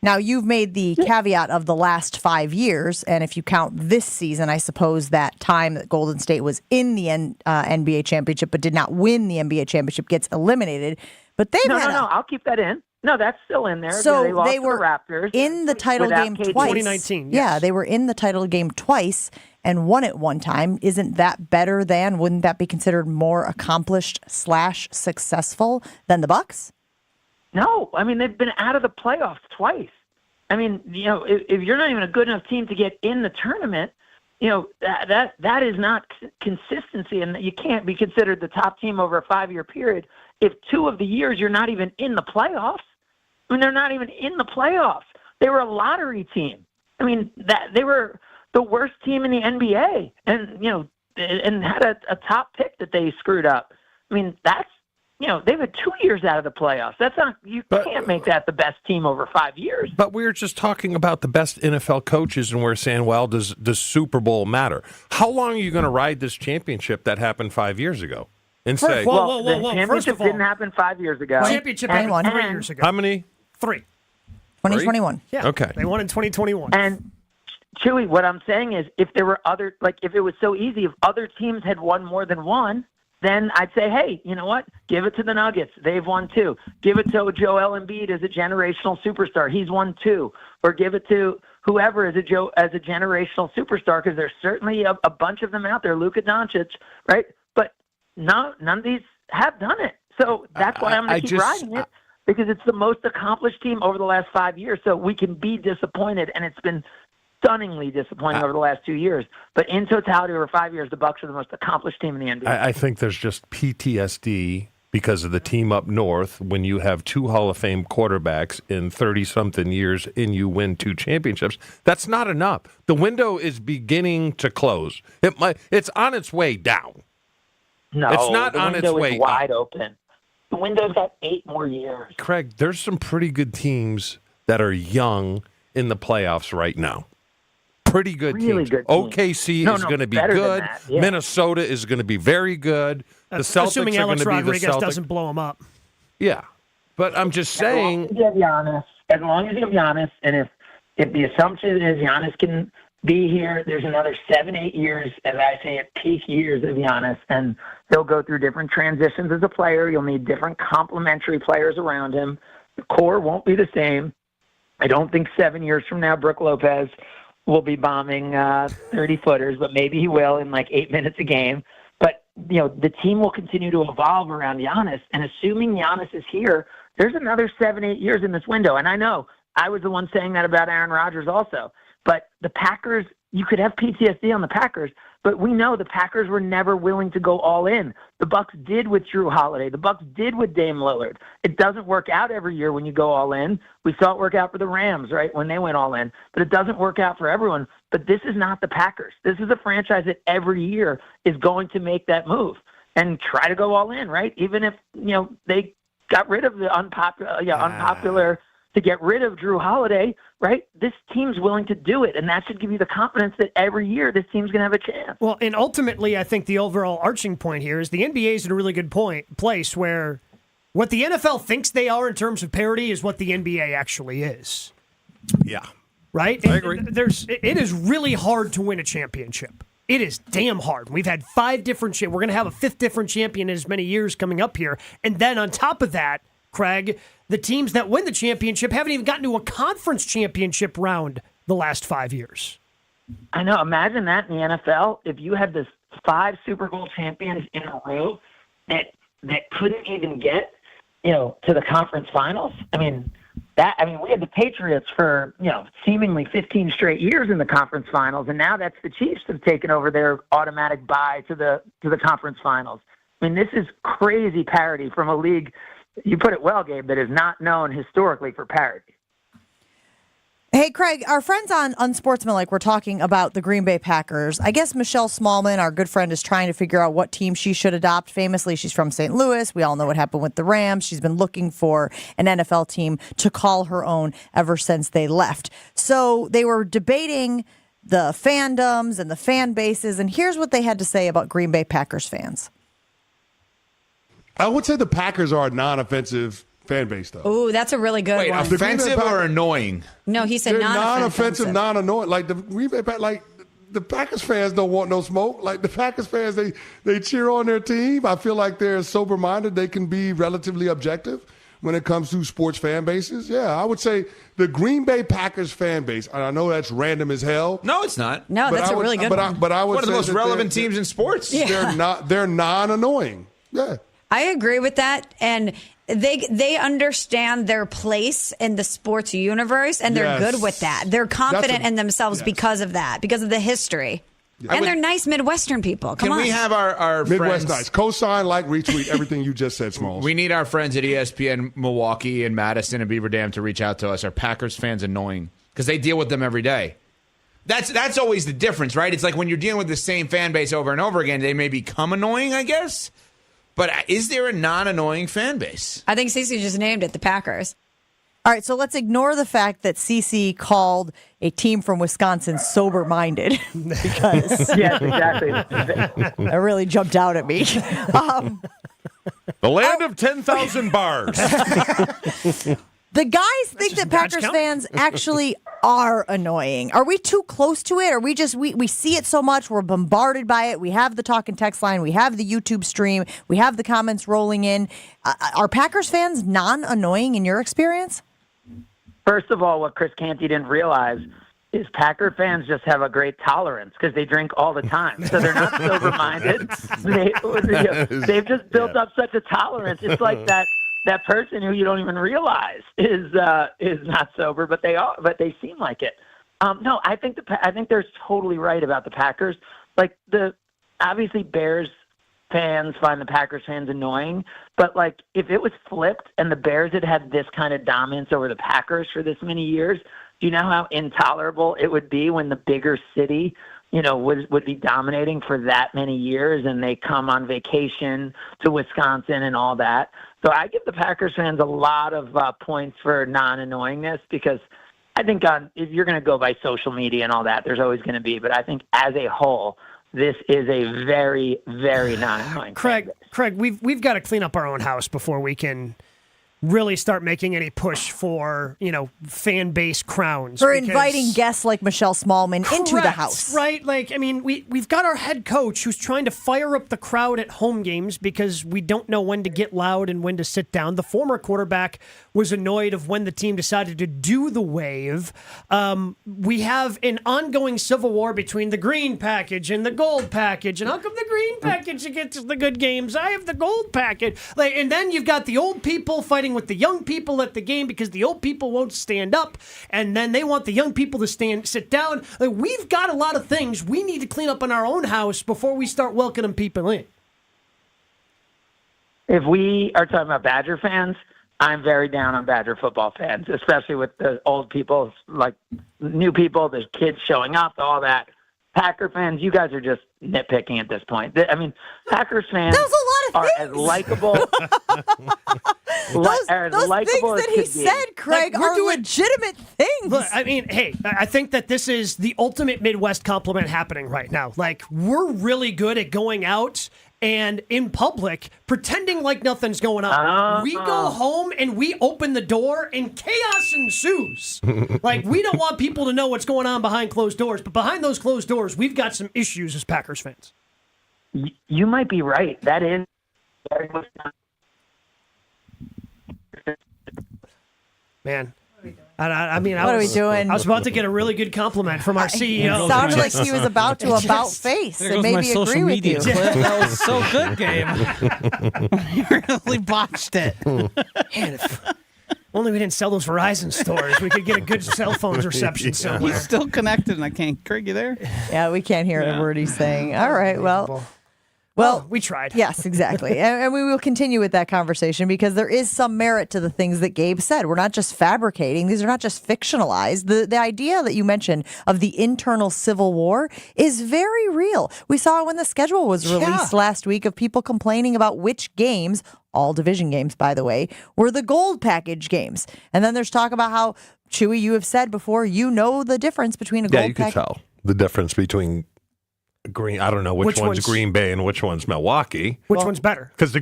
Now, you've made the caveat of the last 5 years, and if you count this season, I suppose that time that Golden State was in the NBA championship but did not win the NBA championship gets eliminated. But they've No, I'll keep that in. No, that's still in there. So they lost they were to the Raptors in the title without game KD. twice. 2019, Yeah, yes. they were in the title game twice and won it one time. Isn't that better than, wouldn't that be considered more accomplished / successful than the Bucks? No, I mean, they've been out of the playoffs twice. I mean, if you're not even a good enough team to get in the tournament, that is not consistency, and you can't be considered the top team over a 5-year period if 2 of the years you're not even in the playoffs. I mean, they're not even in the playoffs. They were a lottery team. I mean, they were the worst team in the NBA, and had a top pick that they screwed up. I mean, they've had 2 years out of the playoffs. You can't make that the best team over 5 years. But we were just talking about the best NFL coaches, and we're saying, well, does Super Bowl matter? How long are you going to ride this championship that happened 5 years ago? And say, whoa. The championship didn't happen 5 years ago. Championship happened 3 years ago. How many? 3. 2021. Yeah. Okay. They won in 2021. And Chewy, what I'm saying is, if there were if it was so easy, if other teams had won more than one, then I'd say, hey, you know what? Give it to the Nuggets. They've won 2. Give it to Joel Embiid as a generational superstar. He's won 2. Or give it to whoever as a generational superstar, because there's certainly a bunch of them out there. Luka Doncic, right? But none of these have done it. So that's why I'm going to keep riding it, because it's the most accomplished team over the last 5 years. So we can be disappointed, and it's been stunningly disappointing over the last 2 years. But in totality, over 5 years, the Bucks are the most accomplished team in the NBA. I think there's just PTSD because of the team up north when you have 2 Hall of Fame quarterbacks in 30-something years and you win 2 championships. That's not enough. The window is beginning to close. It's on its way down. No, it's not the on its window way is wide up. open. The window's got 8 more years. Craig, there's some pretty good teams that are young in the playoffs right now. Pretty good Really teams. good teams. OKC is going to be better than good. that, yeah. Minnesota is going to be very good. The Celtics Assuming are going Alex to be the Rodriguez Celtics. doesn't blow him up. Yeah, but I'm just saying. As long as you have Giannis, and if the assumption is Giannis can be here, there's another 7-8 years, as I say, at peak years of Giannis, and he'll go through different transitions as a player. You'll need different complementary players around him. The core won't be the same. I don't think 7 years from now, Brook Lopez will be bombing 30-footers, but maybe he will in like 8 minutes a game. But, the team will continue to evolve around Giannis, and assuming Giannis is here, there's another 7-8 years in this window. And I know I was the one saying that about Aaron Rodgers also. But the Packers, you could have PTSD on the Packers, but we know the Packers were never willing to go all in. The Bucks did with Drew Holiday. The Bucks did with Dame Lillard. It doesn't work out every year when you go all in. We saw it work out for the Rams, right, when they went all in. But it doesn't work out for everyone. But this is not the Packers. This is a franchise that every year is going to make that move and try to go all in, right? Even if, they got rid of the unpopular to get rid of Drew Holiday, right? This team's willing to do it, and that should give you the confidence that every year this team's going to have a chance. Well, and ultimately, I think the overall arching point here is the NBA is in a really good place where what the NFL thinks they are in terms of parity is what the NBA actually is. Yeah. Right? I agree. It is really hard to win a championship. It is damn hard. We've had 5 different we're going to have a 5th different champion in as many years coming up here. And then on top of that, Craig, the teams that win the championship haven't even gotten to a conference championship round the last 5 years. I know. Imagine that in the NFL. If you had this 5 Super Bowl champions in a row that couldn't even get, to the conference finals. We had the Patriots for, seemingly 15 straight years in the conference finals, and now that's the Chiefs have taken over their automatic bye to the conference finals. This is crazy parity from a league. You put it well, Gabe, that is not known historically for parity. Hey, Craig, our friends on Unsportsmanlike were talking about the Green Bay Packers. I guess Michelle Smallman, our good friend, is trying to figure out what team she should adopt. Famously, she's from St. Louis. We all know what happened with the Rams. She's been looking for an NFL team to call her own ever since they left. So they were debating the fandoms and the fan bases, and here's what they had to say about Green Bay Packers fans. I would say the Packers are a non-offensive fan base, though. Ooh, that's a really good one. Offensive or annoying? No, he said They're non-offensive. non-annoying. Like the Green Bay, the Packers fans don't want no smoke. Like the Packers fans, they cheer on their team. I feel like they're sober-minded. They can be relatively objective when it comes to sports fan bases. Yeah, I would say the Green Bay Packers fan base, and I know that's random as hell. No, it's not. No, that's a really good one. But I would one of the most relevant teams in sports. Yeah. They're non-annoying. Yeah. I agree with that, and they understand their place in the sports universe, and they're good with that. They're confident in themselves because of that, because of the history. And they're nice Midwestern people. Come on. Can we have our Midwest friends? nice. Co-sign, retweet everything you just said, Smalls. We need our friends at ESPN Milwaukee and Madison and Beaver Dam to reach out to us. Are Packers fans annoying? Because they deal with them every day. That's always the difference, right? It's like when you're dealing with the same fan base over and over again, they may become annoying, I guess. But is there a non-annoying fan base? I think Cece just named it, the Packers. All right, so let's ignore the fact that Cece called a team from Wisconsin sober-minded because yes, exactly. That really jumped out at me. The land of 10,000 bars. The guys think that Packers fans actually are annoying. Are we too close to it? Or we see it so much, we're bombarded by it. We have the talk and text line. We have the YouTube stream. We have the comments rolling in. Are Packers fans non-annoying in your experience? First of all, what Chris Canty didn't realize is Packer fans just have a great tolerance because they drink all the time. So they're not sober-minded. They've just built up such a tolerance. It's like that person who you don't even realize is not sober, but they are. But they seem like it. No, I think they're totally right about the Packers. Like obviously Bears fans find the Packers fans annoying, but like if it was flipped and the Bears had this kind of dominance over the Packers for this many years, do you know how intolerable it would be when the bigger city, would be dominating for that many years and they come on vacation to Wisconsin and all that? So I give the Packers fans a lot of points for non-annoyingness, because I think if you're going to go by social media and all that, there's always going to be. But I think as a whole, this is a very, very non-annoying. Craig, we've got to clean up our own house before we can really start making any push for, fan base crowns. For inviting guests like Michelle Smallman into the house. Right? Like, I mean, we've got our head coach who's trying to fire up the crowd at home games because we don't know when to get loud and when to sit down. The former quarterback was annoyed of when the team decided to do the wave. We have an ongoing civil war between the green package and the gold package. And how come the green package gets the good games? I have the gold package. And then you've got the old people fighting with the young people at the game because the old people won't stand up, and then they want the young people to sit down. We've got a lot of things we need to clean up in our own house before we start welcoming people in. If we are talking about Badger fans, I'm very down on Badger football fans, especially with the old people, like new people, the kids showing up, all that. Packer fans, you guys are just nitpicking at this point. I mean, Packers fans are as likable. Those things that he said, Craig, are legitimate things. Look, I mean, hey, I think that this is the ultimate Midwest compliment happening right now. Like, we're really good at going out and in public pretending like nothing's going on. We go home and we open the door and chaos ensues. Like, we don't want people to know what's going on behind closed doors, but behind those closed doors, we've got some issues as Packers fans. You might be right. That is very much not. Man. I mean, what are we doing? I was about to get a really good compliment from our CEO. It sounded like he was about to about face and maybe agree with you. That was so good, Gabe. You really botched it. Man, if only we didn't sell those Verizon stores. We could get a good cell phone reception somewhere. He's still connected, and I can't. Craig, you there? Yeah, we can't hear a word he's saying. All right, well, we tried. Yes, exactly. and we will continue with that conversation because there is some merit to the things that Gabe said. We're not just fabricating. These are not just fictionalized. The idea that you mentioned of the internal civil war is very real. We saw it when the schedule was released last week of people complaining about which games, all division games, by the way, were the gold package games. And then there's talk about how, Chewy, you have said before, the difference between a gold package. Yeah, you can tell the difference between Green. I don't know which one's Green Bay and which one's Milwaukee. Which one's better? Because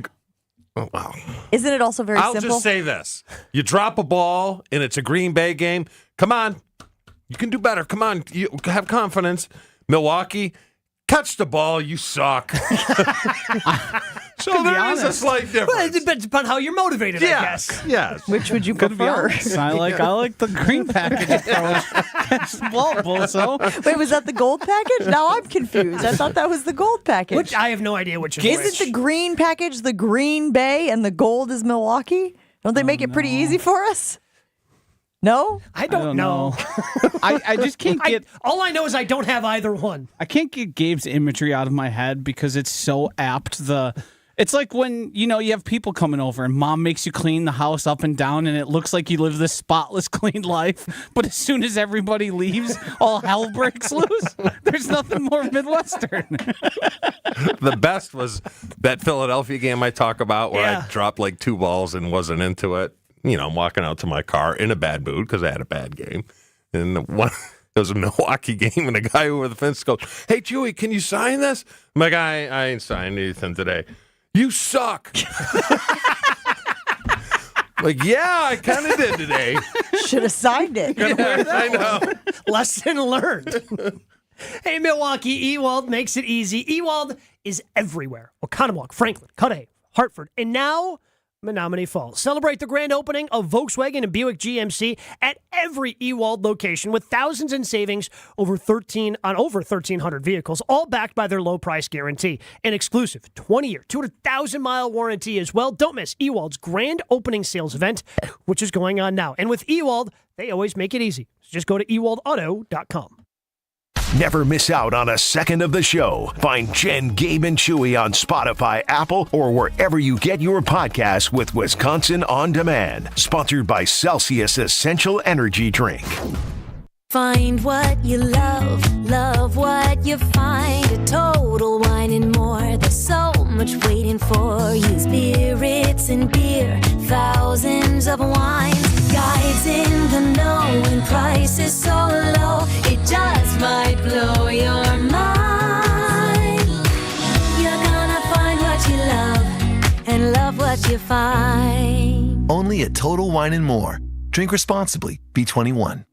isn't it also very simple? I'll just say this: you drop a ball and it's a Green Bay game. Come on, you can do better. Come on, you have confidence. Milwaukee, catch the ball. You suck. So there is a slight difference. Well, it depends upon how you're motivated, I guess. Yes. Which would you prefer? I like the green package approach. Catch the ball, Bolso. Wait, was that the gold package? Now I'm confused. I thought that was the gold package. Which I have no idea which is Isn't the green package the Green Bay and the gold is Milwaukee? Don't they make it pretty easy for us? No? I don't know. I just can't get... all I know is I don't have either one. I can't get Gabe's imagery out of my head because it's so apt. It's like when, you have people coming over and mom makes you clean the house up and down and it looks like you live this spotless, clean life. But as soon as everybody leaves, all hell breaks loose. There's nothing more Midwestern. The best was that Philadelphia game I talk about where I dropped like 2 balls and wasn't into it. I'm walking out to my car in a bad mood because I had a bad game. And it was a Milwaukee game, and a guy over the fence goes, "Hey, Chewy, can you sign this?" I'm like, I ain't signed anything today. You suck. Like, yeah, I kind of did today. Should have signed it. I know. Lesson learned. Hey, Milwaukee, Ewald makes it easy. Ewald is everywhere. Oconomowoc, Franklin, Cudahy, Hartford, and now Menominee Falls. Celebrate the grand opening of Volkswagen and Buick GMC at every Ewald location with thousands in savings over 1,300 vehicles, all backed by their low price guarantee. An exclusive 20-year, 200,000-mile warranty as well. Don't miss Ewald's grand opening sales event, which is going on now. And with Ewald, they always make it easy. So just go to ewaldauto.com. Never miss out on a second of the show. Find Jen, Gabe, and Chewy on Spotify, Apple, or wherever you get your podcasts with Wisconsin On Demand. Sponsored by Celsius Essential Energy Drink. Find what you love, love what you find. A Total Wine and More. There's so much waiting for you. Spirits and beer, thousands of wines. Guides in the know and prices so low. It just might blow your mind. You're gonna find what you love and love what you find. Only at Total Wine and More. Drink responsibly. B21.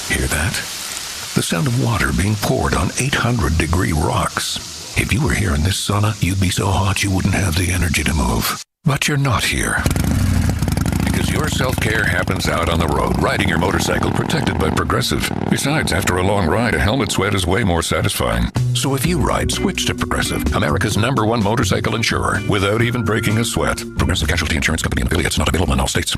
Hear that? The sound of water being poured on 800-degree rocks. If you were here in this sauna, you'd be so hot you wouldn't have the energy to move. But you're not here. Because your self-care happens out on the road, riding your motorcycle protected by Progressive. Besides, after a long ride, a helmet sweat is way more satisfying. So if you ride, switch to Progressive, America's #1 motorcycle insurer, without even breaking a sweat. Progressive Casualty Insurance Company and affiliates, not available in all states.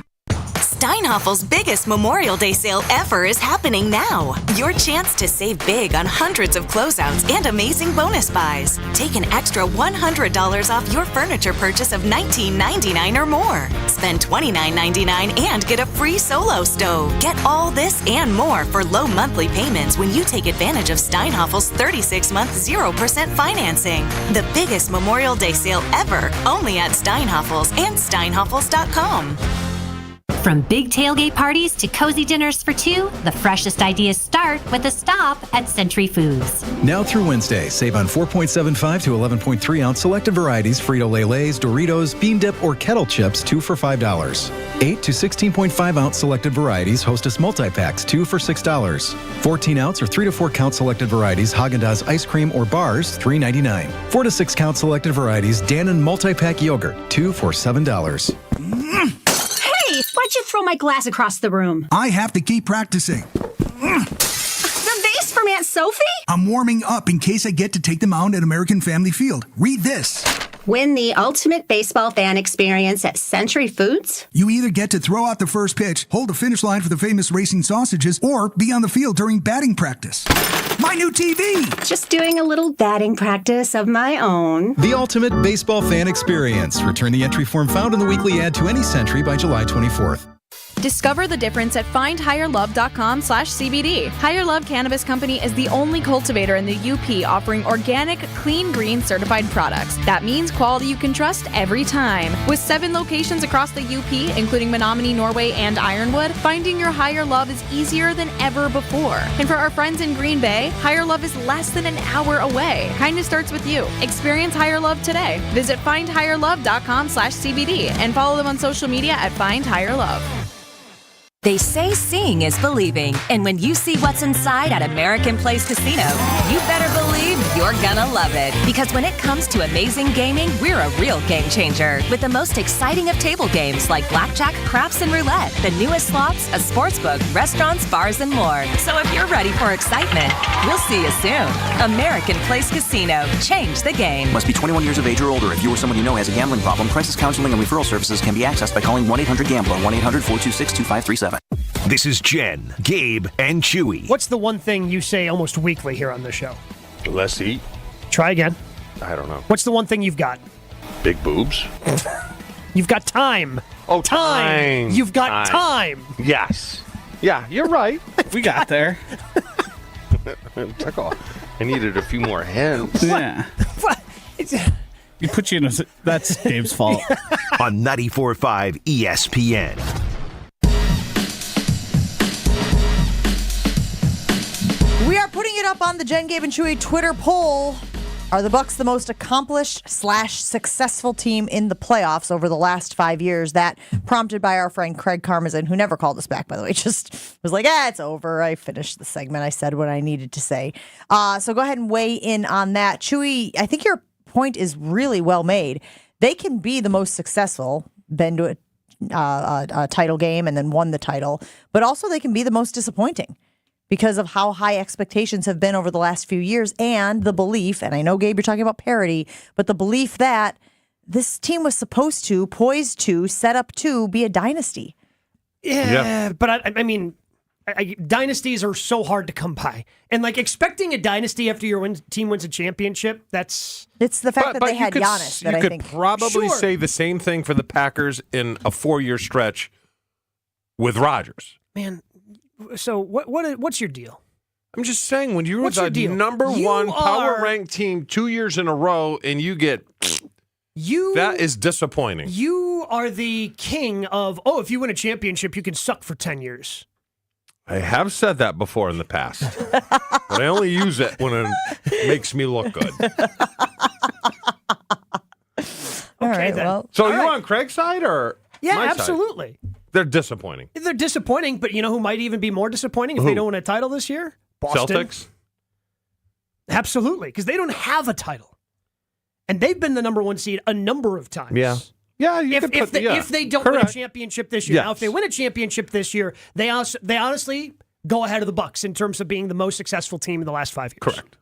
Steinhaffel's biggest Memorial Day sale ever is happening now. Your chance to save big on hundreds of closeouts and amazing bonus buys. Take an extra $100 off your furniture purchase of $19.99 or more. Spend $29.99 and get a free solo stove. Get all this and more for low monthly payments when you take advantage of Steinhaffel's 36-month 0% financing. The biggest Memorial Day sale ever, only at Steinhaffel's and steinhaffels.com. From big tailgate parties to cozy dinners for two, the freshest ideas start with a stop at Century Foods. Now through Wednesday, save on 4.75 to 11.3 ounce selected varieties, Frito-Lay Lays, Doritos, Bean Dip, or Kettle Chips, 2 for $5. 8 to 16.5 ounce selected varieties, Hostess multi-packs, 2 for $6. 14 ounce or 3 to 4 count selected varieties, Haagen-Dazs ice cream or bars, $3.99. 4 to 6 count selected varieties, Dannon multi-pack yogurt, 2 for $7. Why'd you throw my glass across the room? I have to keep practicing. The vase from Aunt Sophie? I'm warming up in case I get to take them out at American Family Field. Read this. Win the ultimate baseball fan experience at Century Foods? You either get to throw out the first pitch, hold the finish line for the famous racing sausages, or be on the field during batting practice. My new TV! Just doing a little batting practice of my own. The ultimate baseball fan experience. Return the entry form found in the weekly ad to any Century by July 24th. Discover the difference at findhigherlove.com/CBD. Higher Love Cannabis Company is the only cultivator in the UP offering organic, clean green certified products. That means quality you can trust every time. With 7 locations across the UP, including Menominee, Norway, and Ironwood, finding your Higher Love is easier than ever before. And for our friends in Green Bay, Higher Love is less than an hour away. Kindness starts with you. Experience Higher Love today. Visit findhigherlove.com/CBD and follow them on social media at Find Higher Love. They say seeing is believing, and when you see what's inside at American Place Casino, you better believe you're gonna love it. Because when it comes to amazing gaming, we're a real game changer. With the most exciting of table games like blackjack, craps, and roulette, the newest slots, a sportsbook, restaurants, bars, and more. So if you're ready for excitement, we'll see you soon. American Place Casino. Change the game. Must be 21 years of age or older. If you or someone you know has a gambling problem, crisis counseling and referral services can be accessed by calling 1-800-GAMBLER, 1-800-426-2537. This is Jen, Gabe, and Chewy. What's the one thing you say almost weekly here on the show? Less eat. Try again. I don't know. What's the one thing you've got? Big boobs. You've got time. Oh, time. You've got time. Yes. Yeah, you're right. We got there. Took off. I needed a few more hints. Yeah. You put you in a... That's Gabe's fault. On 94.5 ESPN. We are putting it up on the Jen, Gabe, and Chewy Twitter poll. Are the Bucks the most accomplished/successful team in the playoffs over the last 5 years? That prompted by our friend Craig Karmazin, who never called us back, by the way. Just was like, it's over. I finished the segment. I said what I needed to say. So go ahead and weigh in on that. Chewy, I think you're point is really well made. They can be the most successful, been to a title game and then won the title, but also they can be the most disappointing because of how high expectations have been over the last few years and the belief, and I know, Gabe, you're talking about parity, but the belief that this team was poised to, set up to be a dynasty. Yeah. But I mean, dynasties are so hard to come by. And like expecting a dynasty after your team wins a championship, it's the fact that they had Giannis that I think. You could probably say the same thing for the Packers in a 4-year stretch with Rodgers. Man, so what's your deal? I'm just saying, when you're the number one power-ranked team 2 years in a row and you get... that is disappointing. You are the king of, if you win a championship, you can suck for 10 years. I have said that before in the past, but I only use it when it makes me look good. All right, then. well. So you're on Craig's side or Yeah, my absolutely. Side? They're disappointing. They're disappointing, but you know who might even be more disappointing if they don't win a title this year? Boston. Celtics? Absolutely, because they don't have a title. And they've been the number one seed a number of times. Yeah. Yeah, if they don't win a championship this year. Yes. Now, if they win a championship this year, they honestly go ahead of the Bucks in terms of being the most successful team in the last 5 years. Correct.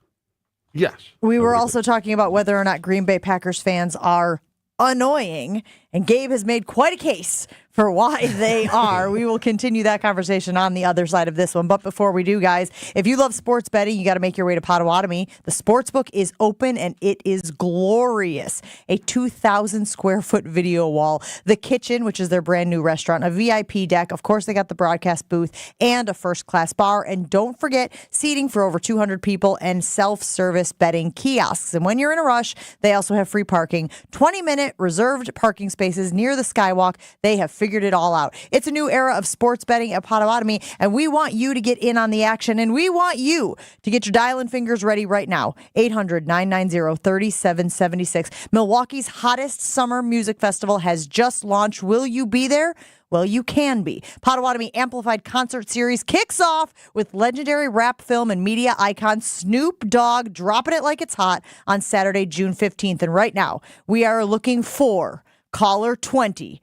Yes. We were also talking about whether or not Green Bay Packers fans are annoying, and Gabe has made quite a case for why they are. We will continue that conversation on the other side of this one. But before we do, guys, if you love sports betting, you got to make your way to Potawatomi. The sportsbook is open and it is glorious. A 2,000 square foot video wall, the kitchen, which is their brand new restaurant, a VIP deck. Of course, they got the broadcast booth and a first class bar. And don't forget seating for over 200 people and self-service betting kiosks. And when you're in a rush, they also have free parking, 20-minute reserved parking spaces near the Skywalk. They have figured it all out. It's a new era of sports betting at Potawatomi, and we want you to get in on the action, and we want you to get your dial and fingers ready right now. 800-990-3776. Milwaukee's hottest summer music festival has just launched. Will you be there? Well, you can be. Potawatomi Amplified Concert Series kicks off with legendary rap, film, and media icon Snoop Dogg dropping it like it's hot on Saturday, June 15th. And right now, we are looking for caller 20.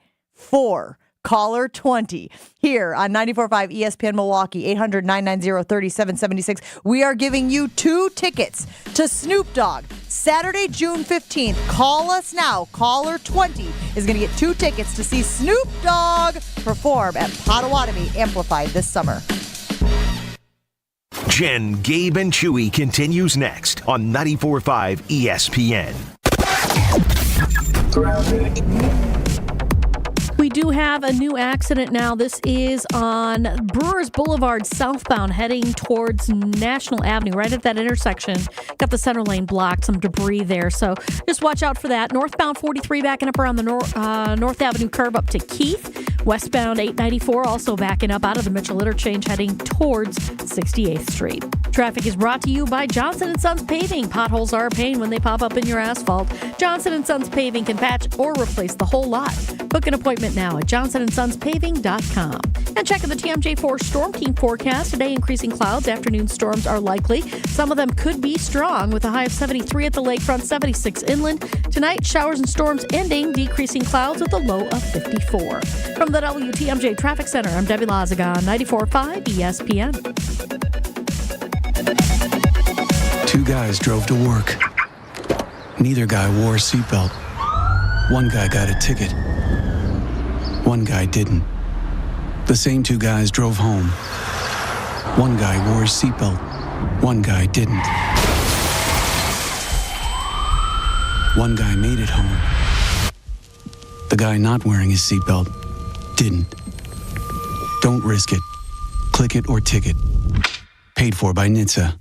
Caller 20 here on 94.5 ESPN Milwaukee, 800-990-3776. We are giving you 2 tickets to Snoop Dogg Saturday, June 15th. Call us now. Caller 20 is going to get 2 tickets to see Snoop Dogg perform at Potawatomi Amplified this summer. Jen, Gabe, and Chewy continues next on 94.5 ESPN. We do have a new accident now. This is on Brewers Boulevard southbound heading towards National Avenue, right at that intersection. Got the center lane blocked, some debris there. So just watch out for that. Northbound 43 backing up around the North Avenue curve up to Keith. Westbound 894 also backing up out of the Mitchell Interchange heading towards 68th Street. Traffic is brought to you by Johnson & Sons Paving. Potholes are a pain when they pop up in your asphalt. Johnson & Sons Paving can patch or replace the whole lot. Book an appointment now at johnsonsonspaving.com. And checking the TMJ4 Storm Team forecast. Today, increasing clouds. Afternoon storms are likely. Some of them could be strong with a high of 73 at the lakefront, 76 inland. Tonight, showers and storms ending. Decreasing clouds with a low of 54. From the WTMJ Traffic Center, I'm Debbie Lazagon, 94.5 ESPN. 2 guys drove to work. Neither guy wore a seatbelt. One guy got a ticket. One guy didn't. The same 2 guys drove home. One guy wore his seatbelt. One guy didn't. One guy made it home. The guy not wearing his seatbelt didn't. Don't risk it. Click it or ticket. Paid for by NHTSA.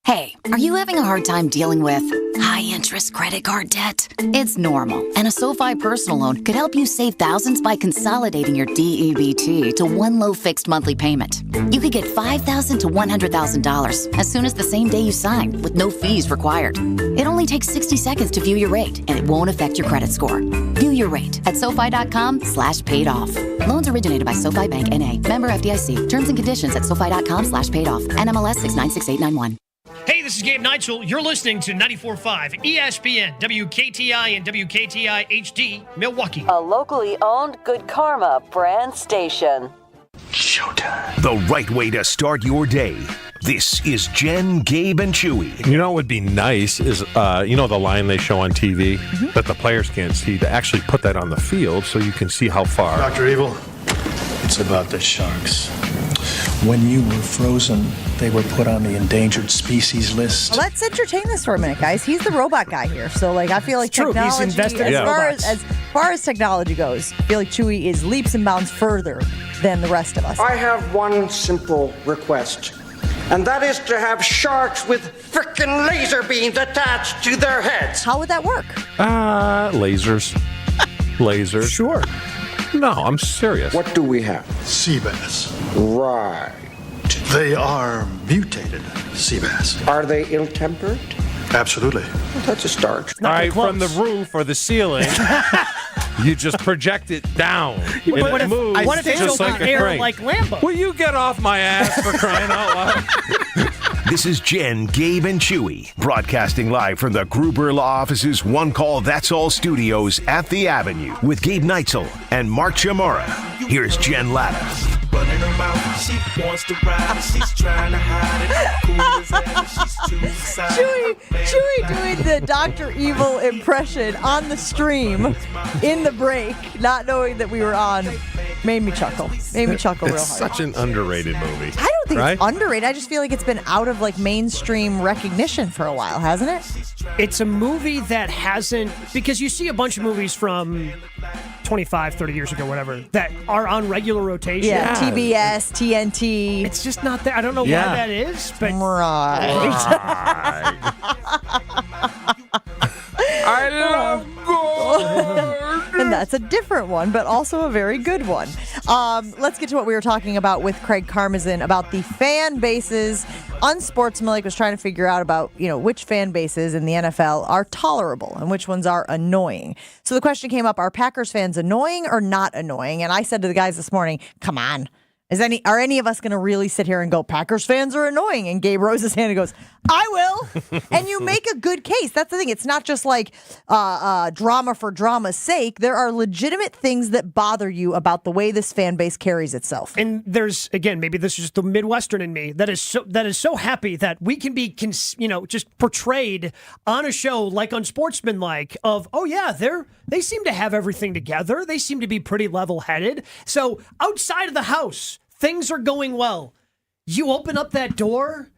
Hey, are you having a hard time dealing with high-interest credit card debt? It's normal, and a SoFi personal loan could help you save thousands by consolidating your DEBT to one low fixed monthly payment. You could get $5,000 to $100,000 as soon as the same day you sign, with no fees required. It only takes 60 seconds to view your rate, and it won't affect your credit score. View your rate at SoFi.com/paid-off. Loans originated by SoFi Bank N.A. Member FDIC. Terms and conditions at SoFi.com/paid-off. NMLS 696891. Hey, this is Gabe Neitzel. You're listening to 94.5 ESPN, WKTI and WKTI HD, Milwaukee. A locally owned Good Karma brand station. Showtime. The right way to start your day. This is Jen, Gabe, and Chewy. You know what would be nice is, the line they show on TV that the players can't see, to actually put that on the field so you can see how far. Dr. Evil, it's about the sharks. When you were frozen, they were put on the endangered species list. Well, let's entertain this for a minute, guys. He's the robot guy here. So, I feel like it's true. technology, He's invested in robots. as far as technology goes, I feel like Chewy is leaps and bounds further than the rest of us. I have one simple request, and that is to have sharks with frickin' laser beams attached to their heads. How would that work? Lasers. Lasers. Sure. No, I'm serious. What do we have? Sea bass. Right. They are mutated sea bass. Are they ill-tempered? Absolutely. Well, that's a start. All right, from the roof or the ceiling, you just project it down. What if it's just open like a air crane. like Lambo? Will you get off my ass for crying out loud? This is Jen, Gabe, and Chewy, broadcasting live from the Gruber Law Office's One Call That's All studios at the Avenue with Gabe Neitzel and Mark Chamorro. Here's Jen Latta. Running her mouth, she wants to ride, she's trying to hide it. Cool as hell, she's too excited. Chewy doing the Dr. Evil impression on the stream in the break, not knowing that we were on, made me chuckle. Made me chuckle real hard. It's such an underrated movie. I don't think it's underrated. I just feel like it's been out of mainstream recognition for a while, hasn't it? It's a movie that hasn't, because you see a bunch of movies from 25, 30 years ago, whatever, that are on regular rotation. Yeah, TBS, TNT. It's just not there. I don't know why that is, but I love gold. And that's a different one, but also a very good one. Let's get to what we were talking about with Craig Karmazin about the fan bases. Unsportsmanlike was trying to figure out about, which fan bases in the NFL are tolerable and which ones are annoying. So the question came up, are Packers fans annoying or not annoying? And I said to the guys this morning, come on. Are any of us going to really sit here and go, Packers fans are annoying? And Gabe rose his hand and goes, I will. And you make a good case. That's the thing. It's not just like drama for drama's sake. There are legitimate things that bother you about the way this fan base carries itself. And there's, again, maybe this is just the Midwestern in me that is so happy that we can be, just portrayed on a show like Unsportsmanlike of, oh yeah, they seem to have everything together. They seem to be pretty level-headed. So outside of the house, things are going well. You open up that door,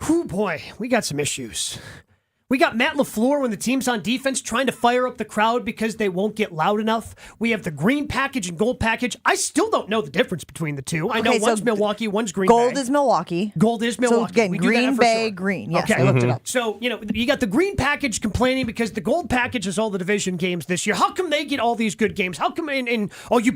whoo boy, we got some issues. We got Matt LaFleur when the team's on defense trying to fire up the crowd because they won't get loud enough. We have the green package and gold package. I still don't know the difference between the two. I know one's Milwaukee, one's Green Bay. Gold is Milwaukee. Gold is Milwaukee. So again, Green Bay, green. Yes, okay. I looked it up. So, you got the green package complaining because the gold package is all the division games this year. How come they get all these good games? How come Milwaukee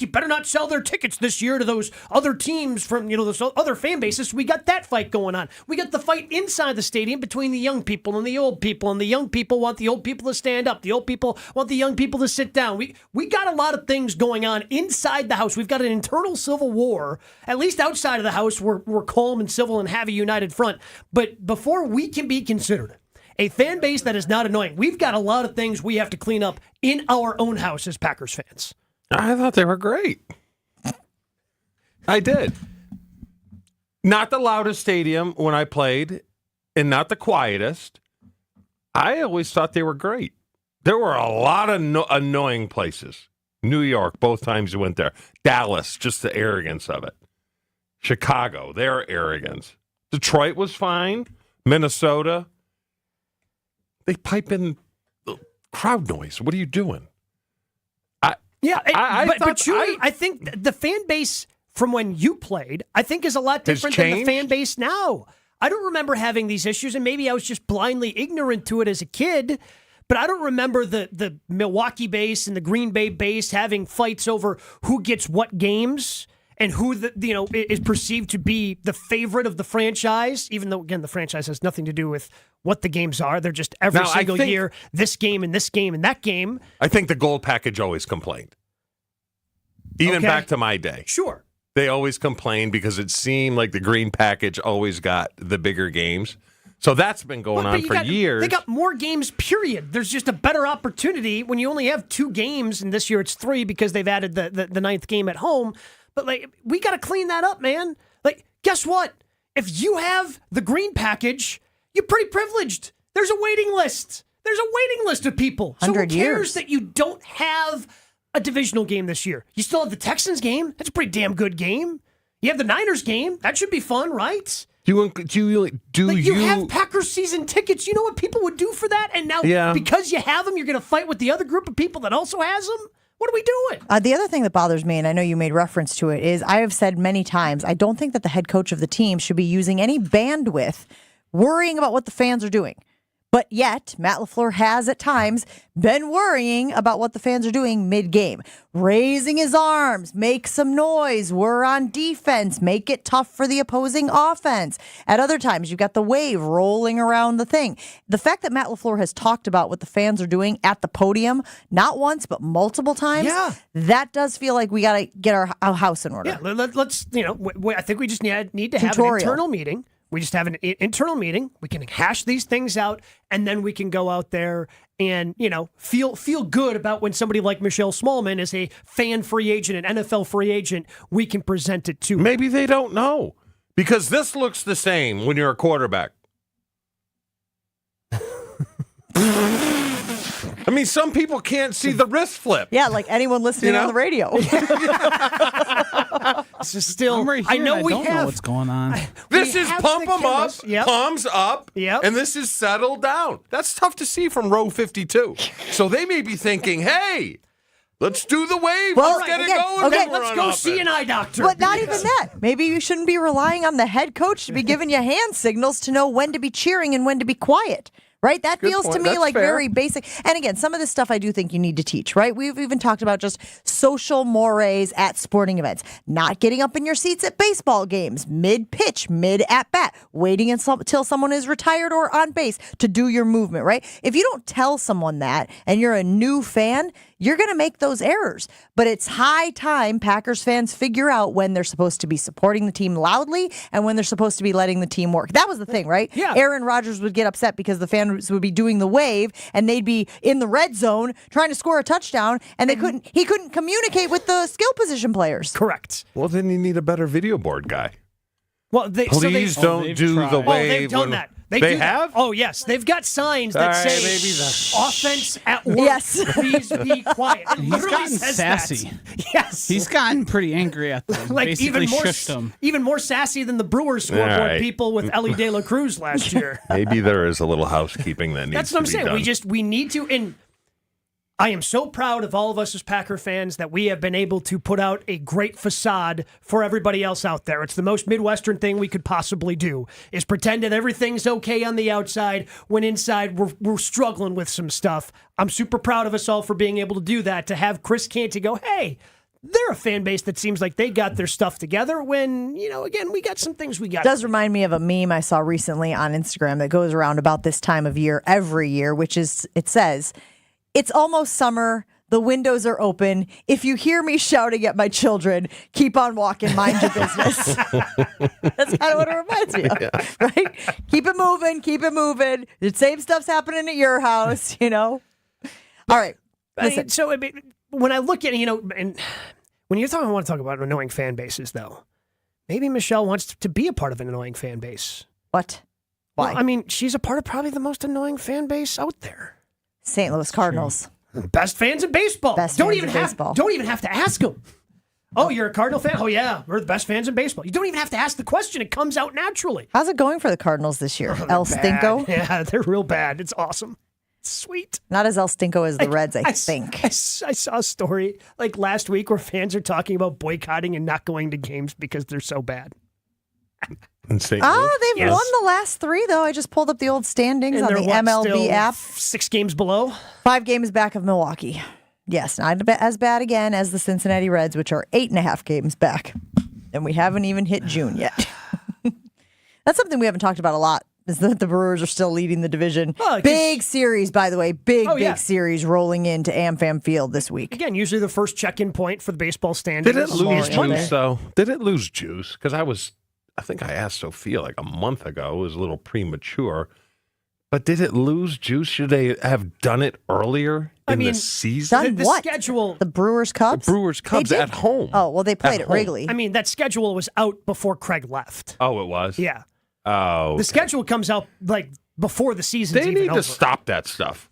better not sell their tickets this year to those other teams from, those other fan bases? We got that fight going on. We got the fight inside the stadium between the young people and the old people, and the young people want the old people to stand up. The old people want the young people to sit down. We got a lot of things going on inside the house. We've got an internal civil war. At least outside of the house, we're calm and civil and have a united front. But before we can be considered a fan base that is not annoying, we've got a lot of things we have to clean up in our own house as Packers fans. I thought they were great. I did. Not the loudest stadium when I played, and not the quietest. I always thought they were great. There were a lot of annoying places. New York, both times you went there. Dallas, just the arrogance of it. Chicago, their arrogance. Detroit was fine. Minnesota. They pipe in crowd noise. What are you doing? But I think the fan base from when you played, I think is a lot different than the fan base now. I don't remember having these issues, and maybe I was just blindly ignorant to it as a kid, but I don't remember the Milwaukee base and the Green Bay base having fights over who gets what games and who is perceived to be the favorite of the franchise, even though, again, the franchise has nothing to do with what the games are. They're just every single year, this game and this game and that game. I think the gold package always complained. Even back to my day. Sure. They always complained because it seemed like the green package always got the bigger games. So that's been going on for years. They got more games, period. There's just a better opportunity when you only have 2 games, and this year it's 3 because they've added the 9th game at home. But, like, we got to clean that up, man. Like, guess what? If you have the green package, you're pretty privileged. There's a waiting list. There's a waiting list of people. So who 100 cares years. that you don't have a divisional game this year? You still have the Texans game. That's a pretty damn good game. You have the Niners game. That should be fun, right? You have Packers season tickets. You know what people would do for that? And now, because you have them, you're going to fight with the other group of people that also has them? What are we doing? The other thing that bothers me, and I know you made reference to it, is I have said many times, I don't think that the head coach of the team should be using any bandwidth worrying about what the fans are doing. But yet, Matt LaFleur has at times been worrying about what the fans are doing mid-game. Raising his arms, make some noise, we're on defense, make it tough for the opposing offense. At other times, you've got the wave rolling around the thing. The fact that Matt LaFleur has talked about what the fans are doing at the podium, not once, but multiple times, that does feel like we got to get our house in order. Yeah, let's, I think we just need to have an internal meeting. We just have an internal meeting. We can hash these things out, and then we can go out there and, feel good about when somebody like Michelle Smallman is a fan free agent, an NFL free agent, we can present it to. Maybe they don't know, because this looks the same when you're a quarterback. I mean, some people can't see the wrist flip. Yeah, like anyone listening on the radio. This is still. I'm right here, I know don't know what's going on. This is pump them up, Yep. palms up, Yep. and this is settled down. That's tough to see from row 52. So they may be thinking, hey, let's do the wave. Let's get it going. Okay, let's go see an eye doctor. But not even that. Maybe you shouldn't be relying on the head coach to be giving you hand signals to know when to be cheering and when to be quiet. Right? That Good feels to point. me That's like fair. very basic. And again, some of this stuff I do think you need to teach, right? We've even talked about just social mores at sporting events, not getting up in your seats at baseball games, mid-pitch, mid-at-bat, waiting until someone is retired or on base to do your movement, right? If you don't tell someone that and you're a new fan, you're going to make those errors. But it's high time Packers fans figure out when they're supposed to be supporting the team loudly and when they're supposed to be letting the team work. That was the thing, right? Yeah. Aaron Rodgers would get upset because the fans would be doing the wave and they'd be in the red zone trying to score a touchdown and he couldn't communicate with the skill position players. Correct. Well, then you need a better video board guy. Well, Please don't do the wave. They've done that. They do have? That. Oh, yes. They've got signs that All right, say maybe the- offense at work. Yes. Please be quiet. It He's literally gotten says sassy. That. Yes. He's gotten pretty angry at them. like Basically shushed them. even more sassy than the Brewers scoreboard All right. people with Ellie De La Cruz last year. Maybe there is a little housekeeping that needs That's what I'm to be saying. done. We need to. And I am so proud of all of us as Packer fans that we have been able to put out a great facade for everybody else out there. It's the most Midwestern thing we could possibly do, is pretend that everything's okay on the outside when inside we're struggling with some stuff. I'm super proud of us all for being able to do that, to have Chris Canty go, hey, they're a fan base that seems like they got their stuff together when, again, we got some things we got. It does remind me of a meme I saw recently on Instagram that goes around about this time of year every year, which is, it says, it's almost summer. The windows are open. If you hear me shouting at my children, keep on walking, mind your business. That's kind of what it reminds me of, right? Keep it moving, keep it moving. The same stuff's happening at your house, All right. Listen. So when I look at, and when I want to talk about annoying fan bases, though, maybe Michelle wants to be a part of an annoying fan base. What? Why? Well, she's a part of probably the most annoying fan base out there. St. Louis Cardinals. Best fans in baseball. Don't even have to ask them. Oh, you're a Cardinal fan? Oh, yeah. We're the best fans in baseball. You don't even have to ask the question. It comes out naturally. How's it going for the Cardinals this year? El Stinko? Yeah, they're real bad. It's awesome. It's sweet. Not as El Stinko as the Reds, I think. I saw a story last week where fans are talking about boycotting and not going to games because they're so bad. Insane. They've won the last 3, though. I just pulled up the old standings on the MLB app. 6 games below? 5 games back of Milwaukee. Yes, not as bad again as the Cincinnati Reds, which are 8.5 games back. And we haven't even hit June yet. That's something we haven't talked about a lot, is that the Brewers are still leading the division. Big series, by the way. Big series rolling into AmFam Field this week. Again, usually the first check-in point for the baseball standings. Did it lose juice, though? Did it lose juice? Because I think I asked Sophia like a month ago. It was a little premature. But did it lose juice? Should they have done it earlier in the season? Done the what? schedule. The Brewers Cubs? The Brewers Cubs at home. Oh, well, they played at Wrigley. I mean, that schedule was out before Craig left. Oh, it was? Yeah. Oh. The schedule comes out like before the season's They even need over. to stop that stuff.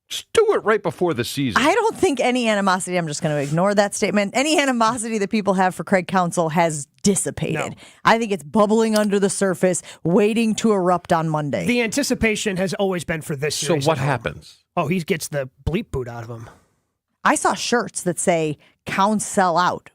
Just do it right before the season. I don't think any animosity, I'm just going to ignore that statement. Any animosity that people have for Craig Counsell has dissipated. No. I think it's bubbling under the surface, waiting to erupt on Monday. The anticipation has always been for this So series. what happens? Oh, he gets the bleep boot out of him. I saw shirts that say Counsell out.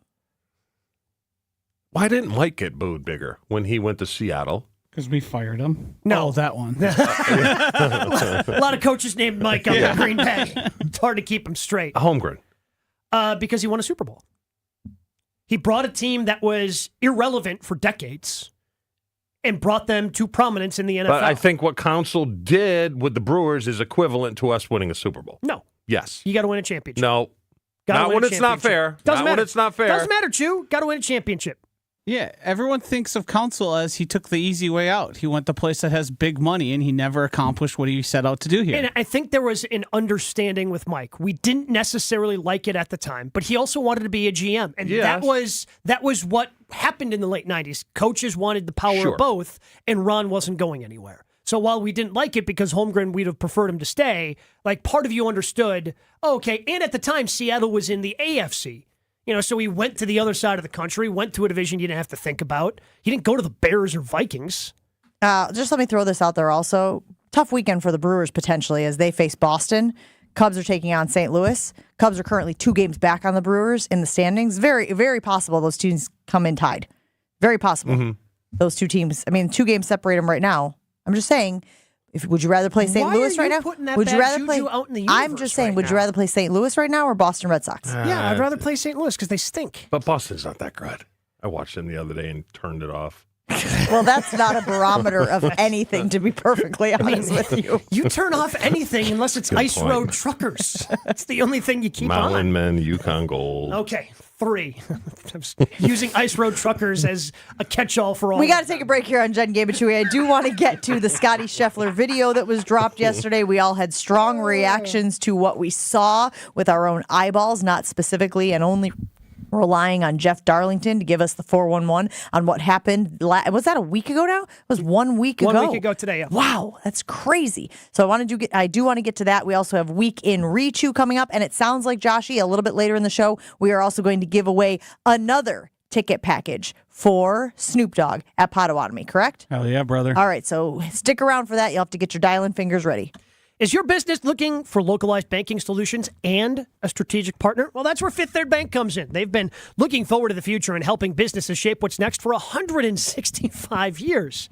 Why didn't Mike get booed bigger when he went to Seattle? Because we fired him. No. Oh, that one. A lot of coaches named Mike up in Green Bay. It's hard to keep him straight. Holmgren. Because he won a Super Bowl. He brought a team that was irrelevant for decades and brought them to prominence in the NFL. But I think what Counsell did with the Brewers is equivalent to us winning a Super Bowl. No. Yes. You got to win a championship. No. Gotta Not win when a it's not championship. fair. Doesn't Not matter. when it's not fair. Doesn't matter, Chew. Got to win a championship. Yeah, everyone thinks of Counsell as he took the easy way out. He went the place that has big money, and he never accomplished what he set out to do here. And I think there was an understanding with Mike. We didn't necessarily like it at the time, but he also wanted to be a GM. And that was what happened in the late 90s. Coaches wanted the power of both, and Ron wasn't going anywhere. So while we didn't like it because Holmgren, we'd have preferred him to stay, like part of you understood, okay, and at the time, Seattle was in the AFC. You know, so he went to the other side of the country, went to a division you didn't have to think about. He didn't go to the Bears or Vikings. Just let me throw this out there also. Tough weekend for the Brewers potentially as they face Boston. Cubs are taking on St. Louis. Cubs are currently 2 games back on the Brewers in the standings. Very, very possible those teams come in tied. Very possible. Mm-hmm. Those 2 teams. I mean, 2 games separate them right now. I'm just saying, would you rather play St. Why Louis are right you now? putting that Would you bad rather juju play? out in the I'm universe just saying, right would you now? rather play St. Louis right now or Boston Red Sox? Yeah, I'd rather play St. Louis because they stink. But Boston's not that good. I watched them the other day and turned it off. Well, that's not a barometer of anything, to be perfectly honest with you. You turn off anything unless it's Good Ice point. Road Truckers. That's the only thing you keep Mountain on. Men, Yukon Gold. Okay, 3. I'm just using Ice Road Truckers as a catch-all for all. We got to take a break here on Jen, Gabe, and Chewy. I do want to get to the Scotty Scheffler video that was dropped yesterday. We all had strong reactions to what we saw with our own eyeballs, not specifically and only relying on Jeff Darlington to give us the 411 on what happened. Was that a week ago now? It was 1 week ago. 1 week ago today, yeah. Wow, that's crazy. So I do want to get to that. We also have Week in Rechew coming up, and it sounds like, Joshy, a little bit later in the show, we are also going to give away another ticket package for Snoop Dogg at Potawatomi, correct? Hell yeah, brother. All right, so stick around for that. You'll have to get your dial-in fingers ready. Is your business looking for localized banking solutions and a strategic partner? Well, that's where Fifth Third Bank comes in. They've been looking forward to the future and helping businesses shape what's next for 165 years.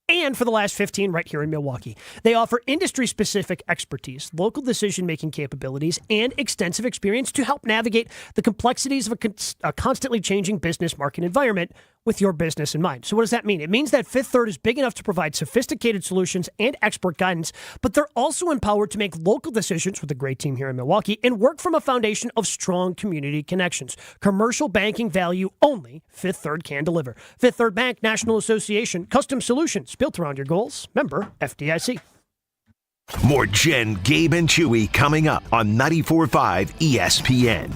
And for the last 15 right here in Milwaukee. They offer industry-specific expertise, local decision-making capabilities, and extensive experience to help navigate the complexities of a constantly changing business market environment with your business in mind. So what does that mean? It means that Fifth Third is big enough to provide sophisticated solutions and expert guidance, but they're also empowered to make local decisions with a great team here in Milwaukee and work from a foundation of strong community connections. Commercial banking value only Fifth Third can deliver. Fifth Third Bank, National Association, custom solutions built around your goals. Member FDIC. More Jen, Gabe, and Chewy coming up on 94.5 ESPN.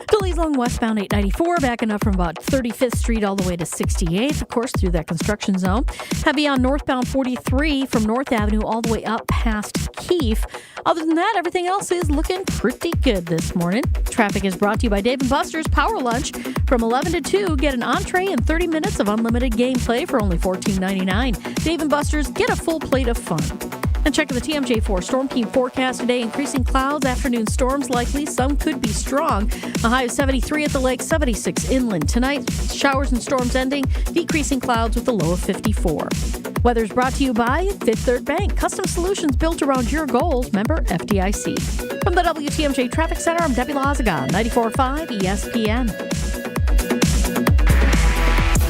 Delays along westbound 894, backing up from about 35th Street all the way to 68th, of course, through that construction zone. Heavy on northbound 43 from North Avenue all the way up past Keefe. Other than that, everything else is looking pretty good this morning. Traffic is brought to you by Dave & Buster's Power Lunch. From 11 to 2, get an entree and 30 minutes of unlimited gameplay for only $14.99. Dave & Buster's, get a full plate of fun. And check the TMJ4 Storm Team forecast today. Increasing clouds, afternoon storms likely. Some could be strong. A high of 73 at the lake, 76 inland. Tonight, showers and storms ending. Decreasing clouds with a low of 54. Weather's brought to you by Fifth Third Bank. Custom solutions built around your goals. Member FDIC. From the WTMJ Traffic Center, I'm Debbie Lazaga, 94.5 ESPN.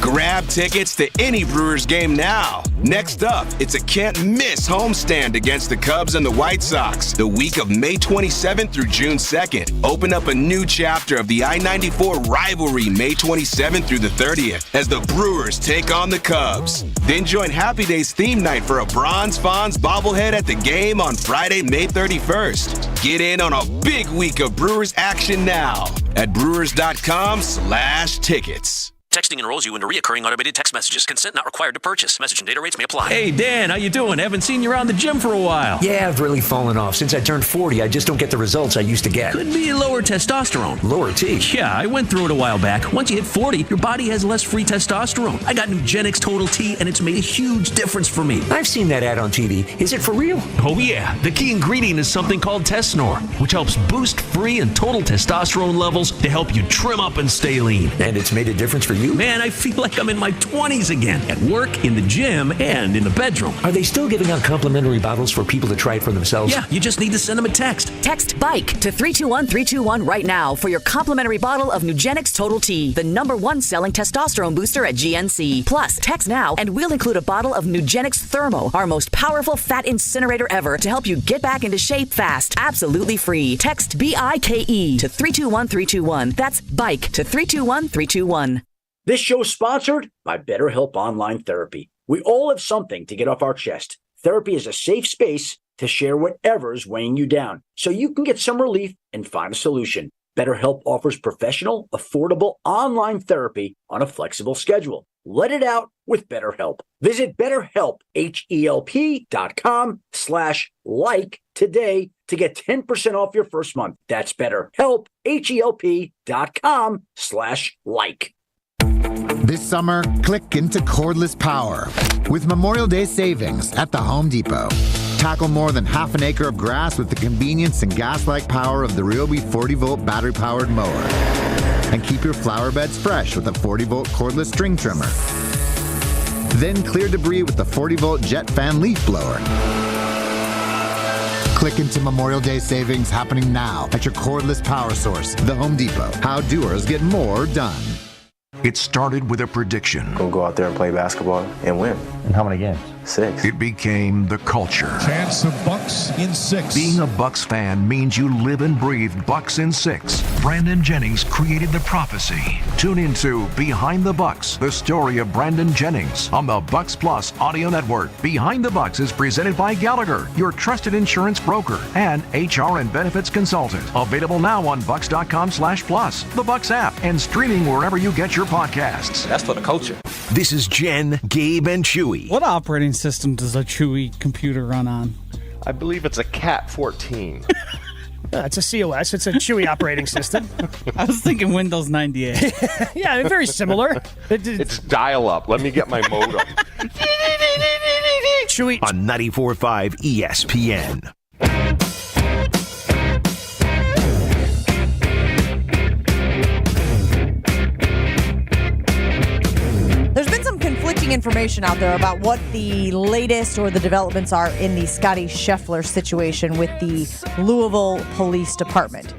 Grab tickets to any Brewers game now. Next up, it's a can't-miss homestand against the Cubs and the White Sox the week of May 27th through June 2nd. Open up a new chapter of the I-94 rivalry May 27th through the 30th as the Brewers take on the Cubs. Then join Happy Days theme night for a Bronze Fonz bobblehead at the game on Friday, May 31st. Get in on a big week of Brewers action now at brewers.com/tickets. Texting enrolls you into recurring automated text messages. Consent not required to purchase. Message and data rates may apply. Hey, Dan, how you doing? Haven't seen you around the gym for a while. Yeah, I've really fallen off. Since I turned 40, I just don't get the results I used to get. Could be lower testosterone. Lower T? Yeah, I went through it a while back. Once you hit 40, your body has less free testosterone. I got Nugenix Total T, and it's made a huge difference for me. I've seen that ad on TV. Is it for real? Oh, yeah. The key ingredient is something called Tesnor, which helps boost free and total testosterone levels to help you trim up and stay lean. And it's made a difference for you? Man, I feel like I'm in my 20s again, at work, in the gym, and in the bedroom. Are they still giving out complimentary bottles for people to try it for themselves? Yeah, you just need to send them a text. Text BIKE to 321-321 right now for your complimentary bottle of Nugenix Total T, the #1 selling testosterone booster at GNC. Plus, text now and we'll include a bottle of Nugenix Thermo, our most powerful fat incinerator ever, to help you get back into shape fast. Absolutely free. Text BIKE to 321-321. That's BIKE to 321-321. This show is sponsored by BetterHelp Online Therapy. We all have something to get off our chest. Therapy is a safe space to share whatever's weighing you down, so you can get some relief and find a solution. BetterHelp offers professional, affordable online therapy on a flexible schedule. Let it out with BetterHelp. Visit BetterHelp, HELP.com/like today to get 10% off your first month. That's BetterHelp, HELP.com/like. This summer, click into cordless power with Memorial Day savings at the Home Depot. Tackle more than half an acre of grass with the convenience and gas-like power of the Ryobi 40-volt battery-powered mower. And keep your flower beds fresh with a 40-volt cordless string trimmer. Then clear debris with the 40-volt jet fan leaf blower. Click into Memorial Day savings happening now at your cordless power source, the Home Depot. How doers get more done. It started with a prediction. We'll go out there and play basketball and win. And how many games? 6. It became the culture. Chance of Bucks in 6. Being a Bucks fan means you live and breathe Bucks in 6. Brandon Jennings created the prophecy. Tune into Behind the Bucks, the story of Brandon Jennings on the Bucks Plus audio network. Behind the Bucks is presented by Gallagher, your trusted insurance broker and HR and benefits consultant. Available now on bucks.com/plus, the Bucks app, and streaming wherever you get your podcasts. That's for the culture. This is Jen, Gabe, and Chewy. What operating system does a Chewy computer run on? I believe it's a Cat 14. It's a COS. It's a Chewy operating system. I was thinking Windows 98. Yeah, very similar. It's dial-up. Let me get my modem. Chewy. On 94.5 ESPN. There's been some conflicting information out there about what the latest or the developments are in the Scotty Scheffler situation with the Louisville Police Department.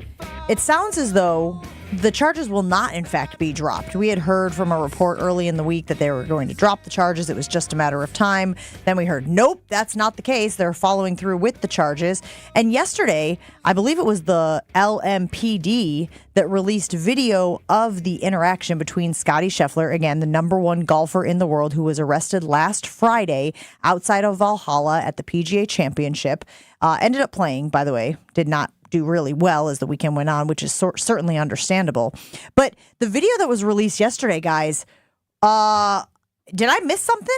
It sounds as though the charges will not, in fact, be dropped. We had heard from a report early in the week that they were going to drop the charges. It was just a matter of time. Then we heard, nope, that's not the case. They're following through with the charges. And yesterday, I believe it was the LMPD that released video of the interaction between Scotty Scheffler, again, the #1 golfer in the world who was arrested last Friday outside of Valhalla at the PGA Championship. Ended up playing, by the way, did not do really well as the weekend went on, which is certainly understandable. But the video that was released yesterday, guys, did I miss something?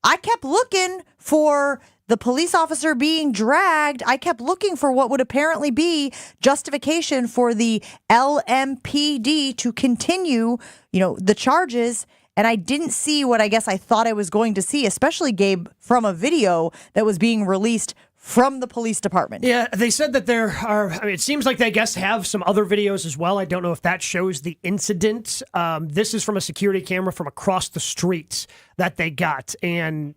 I kept looking for the police officer being dragged. I kept looking for what would apparently be justification for the LMPD to continue, the charges. And I didn't see what I guess I thought I was going to see, especially, Gabe, from a video that was being released from the police department. Yeah, they said that there are, it seems like they, I guess, have some other videos as well. I don't know if that shows the incident. This is from a security camera from across the street that they got. And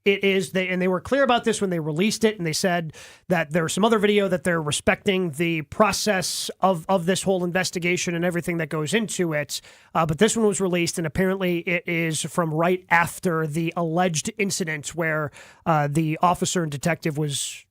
they were clear about this when they released it, and they said that there's some other video that they're respecting the process of this whole investigation and everything that goes into it. But this one was released, and apparently it is from right after the alleged incident where the officer and detective was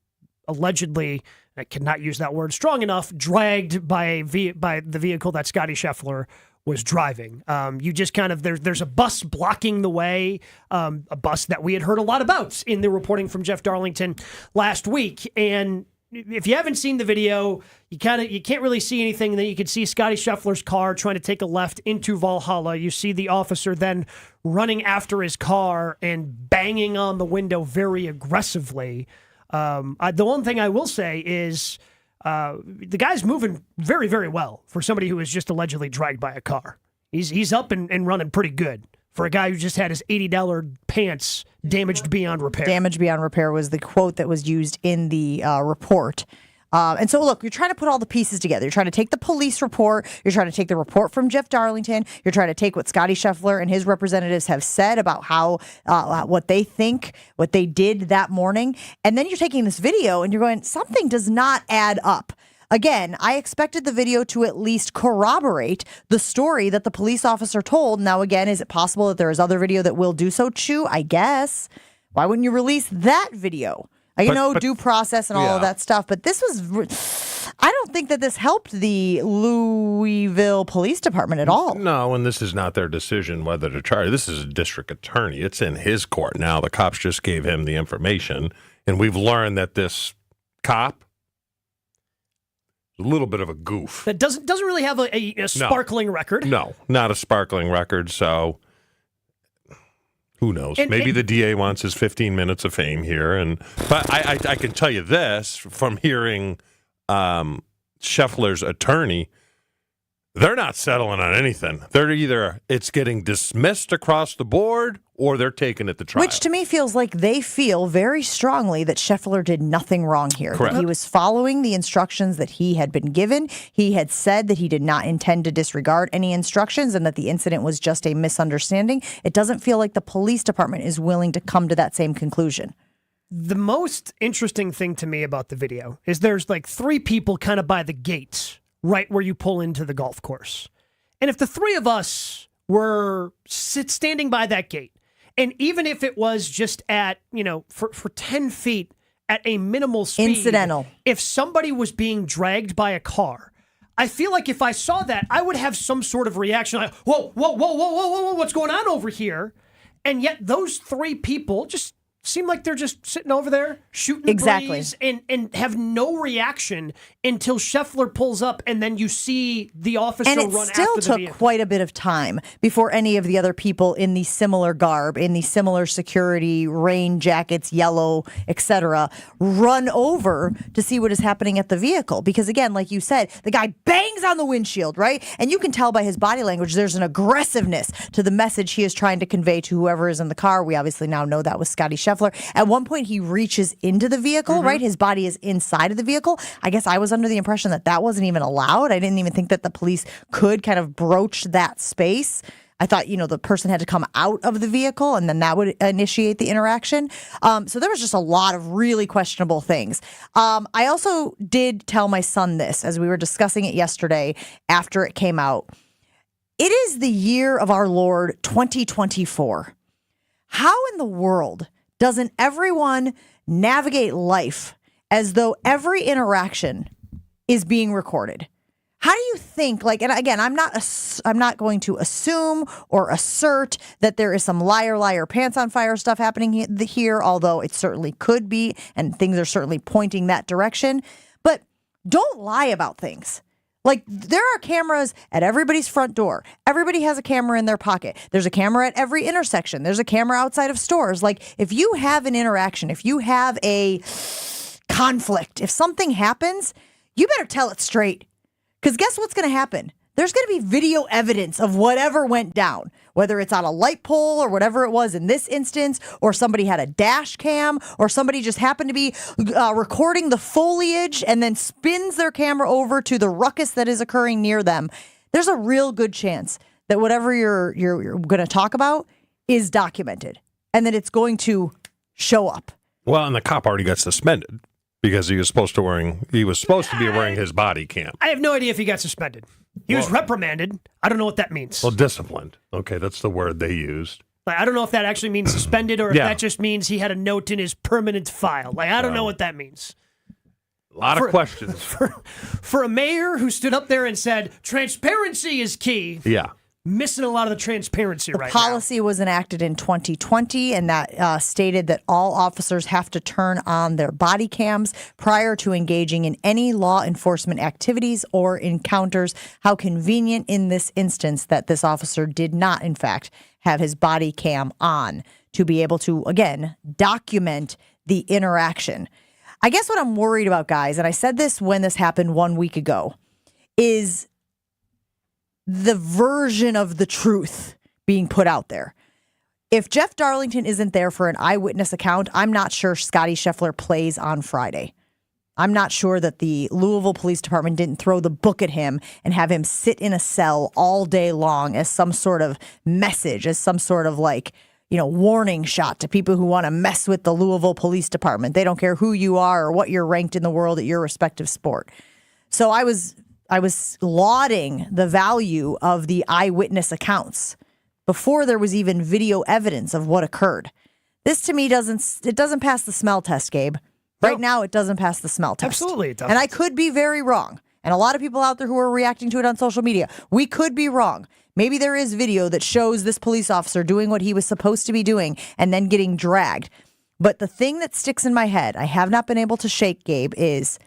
allegedly, I cannot use that word strong enough, dragged by the vehicle that Scottie Scheffler was driving. You just kind of, there's a bus blocking the way, a bus that we had heard a lot about in the reporting from Jeff Darlington last week. And if you haven't seen the video, you can't really see anything. And then you can see Scottie Scheffler's car trying to take a left into Valhalla. You see the officer then running after his car and banging on the window very aggressively. The one thing I will say is, the guy's moving very, very well for somebody who was just allegedly dragged by a car. He's up and running pretty good for a guy who just had his $80 pants damaged beyond repair. Damaged beyond repair was the quote that was used in the report. And so, look, you're trying to put all the pieces together. You're trying to take the police report. You're trying to take the report from Jeff Darlington. You're trying to take what Scottie Scheffler and his representatives have said about how what they think, what they did that morning. And then you're taking this video and you're going, something does not add up. Again, I expected the video to at least corroborate the story that the police officer told. Now, again, is it possible that there is other video that will do so too? I guess. Why wouldn't you release that video? I know due process and all of that stuff, but this was, I don't think that this helped the Louisville Police Department at all. No, and this is not their decision whether to charge. This is a district attorney. It's in his court now. The cops just gave him the information, and we've learned that this cop, a little bit of a goof. That doesn't really have a sparkling record. No, not a sparkling record, so who knows? Maybe the DA wants his 15 minutes of fame here. But I can tell you this, from hearing Scheffler's attorney, they're not settling on anything. They're either it's getting dismissed across the board or they're taking it to trial. Which to me feels like they feel very strongly that Scheffler did nothing wrong here. Correct. That he was following the instructions that he had been given. He had said that he did not intend to disregard any instructions and that the incident was just a misunderstanding. It doesn't feel like the police department is willing to come to that same conclusion. The most interesting thing to me about the video is there's like three people kind of by the gates right where you pull into the golf course. And if the three of us were standing by that gate, and even if it was just at, for 10 feet at a minimal speed, incidental, if somebody was being dragged by a car, I feel like if I saw that, I would have some sort of reaction like, whoa, what's going on over here? And yet those three people just seem like they're just sitting over there shooting the breeze and have no reaction until Scheffler pulls up and then you see the officer run after the vehicle. And it still took quite a bit of time before any of the other people in the similar garb, in the similar security, rain jackets, yellow, etc., run over to see what is happening at the vehicle. Because again, like you said, the guy bangs on the windshield, right? And you can tell by his body language there's an aggressiveness to the message he is trying to convey to whoever is in the car. We obviously now know that was Scottie Scheffler. At one point, he reaches into the vehicle, right? His body is inside of the vehicle. I guess I was under the impression that that wasn't even allowed. I didn't even think that the police could kind of broach that space. I thought, the person had to come out of the vehicle and then that would initiate the interaction. So there was just a lot of really questionable things. I also did tell my son this as we were discussing it yesterday after it came out. It is the year of our Lord 2024. How in the world doesn't everyone navigate life as though every interaction is being recorded? How do you think, and again, I'm not going to assume or assert that there is some liar, pants on fire stuff happening here, although it certainly could be, and things are certainly pointing that direction. But don't lie about things. There are cameras at everybody's front door. Everybody has a camera in their pocket. There's a camera at every intersection. There's a camera outside of stores. If you have an interaction, if you have a conflict, if something happens, you better tell it straight. Because guess what's going to happen? There's going to be video evidence of whatever went down, whether it's on a light pole or whatever it was in this instance, or somebody had a dash cam, or somebody just happened to be recording the foliage and then spins their camera over to the ruckus that is occurring near them. There's a real good chance that whatever you're going to talk about is documented and that it's going to show up. Well, and the cop already got suspended because he was supposed to be wearing his body cam. I have no idea if he got suspended. He was reprimanded. I don't know what that means. Well, disciplined. Okay, that's the word they used. Like, I don't know if that actually means suspended or if Yeah. that just means he had a note in his permanent file. Like, I don't know what that means. A lot of questions. For a mayor who stood up there and said, transparency is key. Yeah. Missing a lot of the transparency The right policy was enacted in 2020, and that stated that all officers have to turn on their body cams prior to engaging in any law enforcement activities or encounters. How convenient in this instance that this officer did not, in fact, have his body cam on to be able to, again, document the interaction. I guess what I'm worried about, guys, and I said this when this happened 1 week ago, is the version of the truth being put out there. If Jeff Darlington isn't there for an eyewitness account, I'm not sure Scotty Scheffler plays on Friday. I'm not sure that the Louisville Police Department didn't throw the book at him and have him sit in a cell all day long as some sort of message, as some sort of warning shot to people who want to mess with the Louisville Police Department. They don't care who you are or what you're ranked in the world at your respective sport. So I was lauding the value of the eyewitness accounts before there was even video evidence of what occurred. This to me doesn't pass the smell test, Gabe. Right now, it doesn't pass the smell test. Absolutely, it doesn't. And I could be very wrong. And a lot of people out there who are reacting to it on social media, we could be wrong. Maybe there is video that shows this police officer doing what he was supposed to be doing and then getting dragged. But the thing that sticks in my head, I have not been able to shake, Gabe, is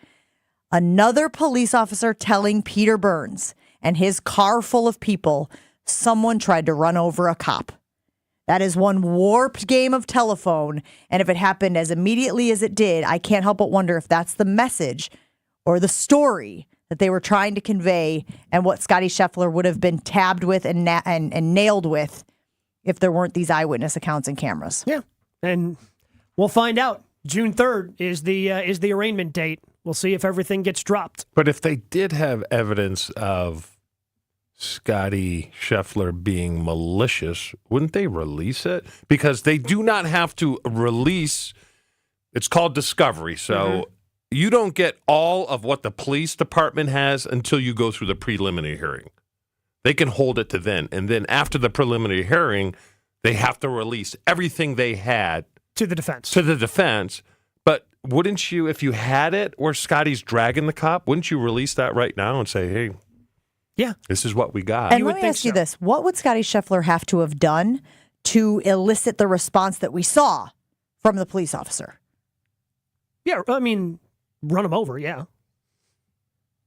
another police officer telling Peter Burns and his car full of people someone tried to run over a cop. That is one warped game of telephone. And if it happened as immediately as it did, I can't help but wonder if that's the message or the story that they were trying to convey and what Scotty Scheffler would have been tabbed with and nailed with if there weren't these eyewitness accounts and cameras. Yeah. And we'll find out. June 3rd is the arraignment date. We'll see if everything gets dropped. But if they did have evidence of Scotty Scheffler being malicious, wouldn't they release it? Because they do not have to release. It's called discovery. So you don't get all of what the police department has until you go through the preliminary hearing. They can hold it to then. And then after the preliminary hearing, they have to release everything they had to the defense. But wouldn't you, if you had it where Scotty's dragging the cop, wouldn't you release that right now and say, hey, yeah, this is what we got? And let me ask you this. What would Scotty Scheffler have to have done to elicit the response that we saw from the police officer? Yeah, I mean, run him over, yeah.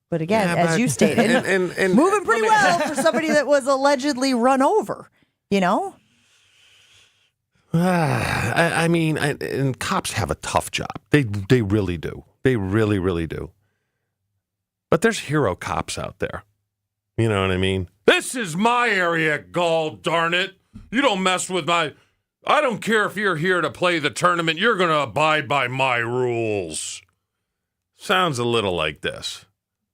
But again, as you stated, and moving pretty well for somebody that was allegedly run over, you know? I mean, and cops have a tough job. They really do. They really, really do. But there's hero cops out there. You know what I mean? This is my area, gall darn it. You don't mess with I don't care if you're here to play the tournament. You're going to abide by my rules. Sounds a little like this.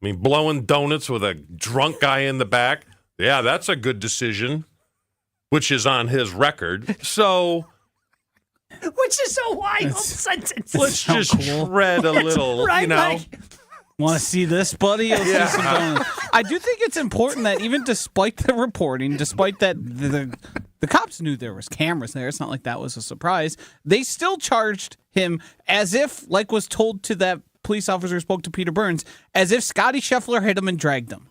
I mean, blowing donuts with a drunk guy in the back. Yeah, that's a good decision, which is on his record. So, which is a wild sentence. Let's just shred a little, right, you know. Mike? Want to see this, buddy? You'll see some donuts. I do think it's important that even despite the reporting, despite that the cops knew there was cameras there, it's not like that was a surprise, they still charged him as if, like was told to that police officer who spoke to Peter Burns, as if Scotty Scheffler hit him and dragged him.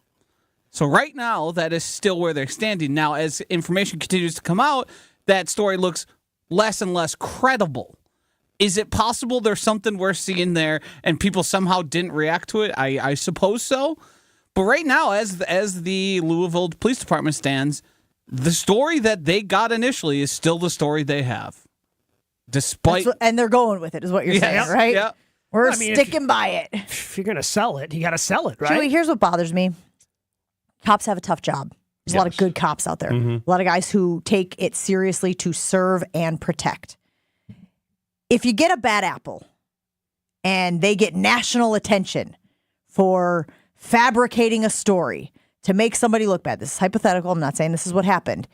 So right now, that is still where they're standing. Now, as information continues to come out, that story looks less and less credible. Is it possible there's something we're seeing there and people somehow didn't react to it? I suppose so. But right now, as the Louisville Police Department stands, the story that they got initially is still the story they have. Despite and they're going with it, is what you're saying, right? Yeah. We're sticking by it. If you're going to sell it, you got to sell it, right? Joey, here's what bothers me. Cops have a tough job. There's a lot of good cops out there. A lot of guys who take it seriously to serve and protect. If you get a bad apple and they get national attention for fabricating a story to make somebody look bad, this is hypothetical, I'm not saying this is what happened,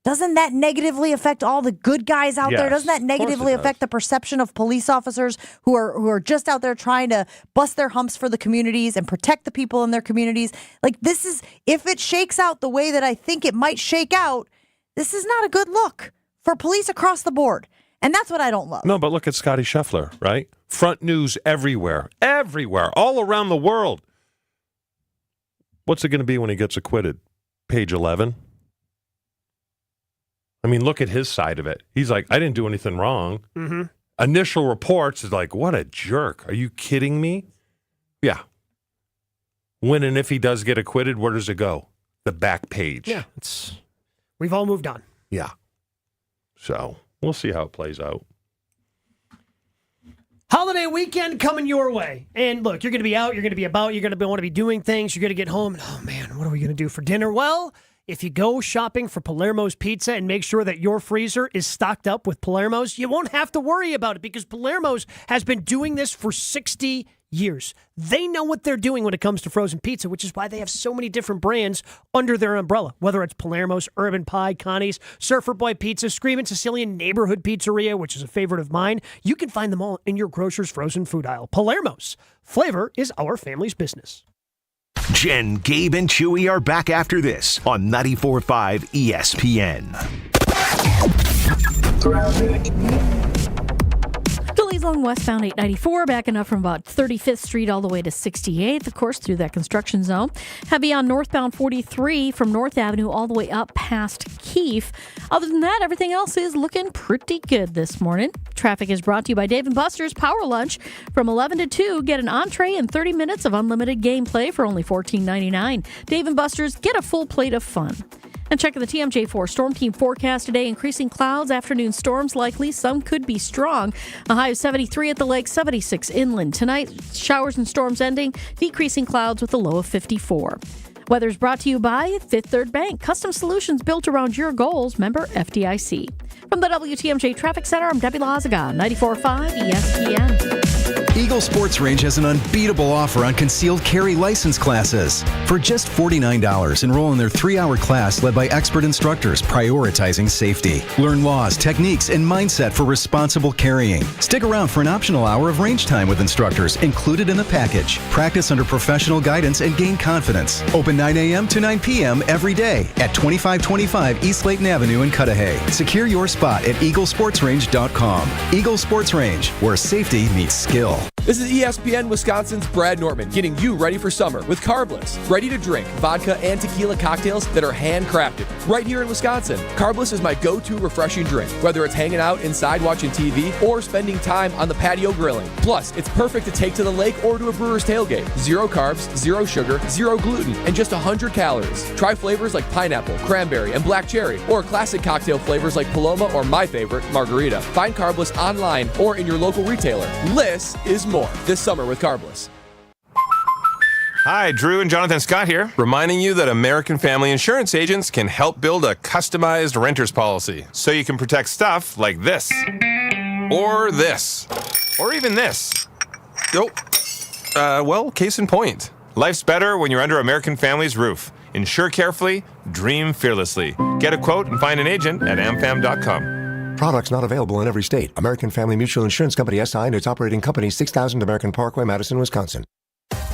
Doesn't that negatively affect all the good guys out there? Yes, Doesn't that negatively affect the perception of police officers who are just out there trying to bust their humps for the communities and protect the people in their communities? Like, this is, if it shakes out the way that I think it might shake out, this is not a good look for police across the board. And that's what I don't love. No, but look at Scotty Scheffler, right? Front news everywhere, all around the world. What's it going to be when he gets acquitted? Page 11? I mean, look at his side of it. He's like, I didn't do anything wrong. Mm-hmm. Initial reports is like, what a jerk. Are you kidding me? Yeah. When and if he does get acquitted, where does it go? The back page. Yeah, we've all moved on. Yeah. So we'll see how it plays out. Holiday weekend coming your way. And look, you're going to be out, you're going to be about, you're going to want to be doing things, you're going to get home, and oh man, what are we going to do for dinner? Well, if you go shopping for Palermo's Pizza and make sure that your freezer is stocked up with Palermo's, you won't have to worry about it because Palermo's has been doing this for 60 years. They know what they're doing when it comes to frozen pizza, which is why they have so many different brands under their umbrella, whether it's Palermo's, Urban Pie, Connie's, Surfer Boy Pizza, Screamin' Sicilian Neighborhood Pizzeria, which is a favorite of mine. You can find them all in your grocer's frozen food aisle. Palermo's. Flavor is our family's business. Jen, Gabe, and Chewy are back after this on 94.5 ESPN. Delays along westbound 894, backing up from about 35th Street all the way to 68th, of course, through that construction zone. Heavy on northbound 43 from North Avenue all the way up past Keefe. Other than that, everything else is looking pretty good this morning. Traffic is brought to you by Dave & Buster's Power Lunch. From 11 to 2, get an entree and 30 minutes of unlimited gameplay for only $14.99. Dave & Buster's, get a full plate of fun. And checking the TMJ4 Storm Team forecast today. Increasing clouds, afternoon storms likely. Some could be strong. A high of 73 at the lake, 76 inland. Tonight, showers and storms ending. Decreasing clouds with a low of 54. Weather is brought to you by Fifth Third Bank. Custom solutions built around your goals. Member FDIC. From the WTMJ Traffic Center, I'm Debbie Lazaga, 94.5 ESPN. Eagle Sports Range has an unbeatable offer on concealed carry license classes. For just $49, enroll in their 3-hour class led by expert instructors prioritizing safety. Learn laws, techniques, and mindset for responsible carrying. Stick around for an optional hour of range time with instructors included in the package. Practice under professional guidance and gain confidence. Open 9 a.m. to 9 p.m. every day at 2525 East Layton Avenue in Cudahy. Secure your spot at eaglesportsrange.com. Eagle Sports Range, where safety meets skill. This is ESPN Wisconsin's Brad Nortman getting you ready for summer with Carbless. Ready to drink vodka and tequila cocktails that are handcrafted right here in Wisconsin. Carbless is my go-to refreshing drink, whether it's hanging out inside watching TV or spending time on the patio grilling. Plus, it's perfect to take to the lake or to a brewer's tailgate. 0 carbs, 0 sugar, 0 gluten, and just 100 calories. Try flavors like pineapple, cranberry, and black cherry, or classic cocktail flavors like Paloma or my favorite, margarita. Find Carbless online or in your local retailer. Less is more this summer with Carbless. Hi, Drew and Jonathan Scott here, reminding you that American Family Insurance agents can help build a customized renter's policy so you can protect stuff like this, or this, or even this. Well, case in point. Life's better when you're under American Family's roof. Insure carefully, dream fearlessly. Get a quote and find an agent at amfam.com. Products not available in every state. American Family Mutual Insurance Company SI and its operating company 6000 American Parkway, Madison, Wisconsin.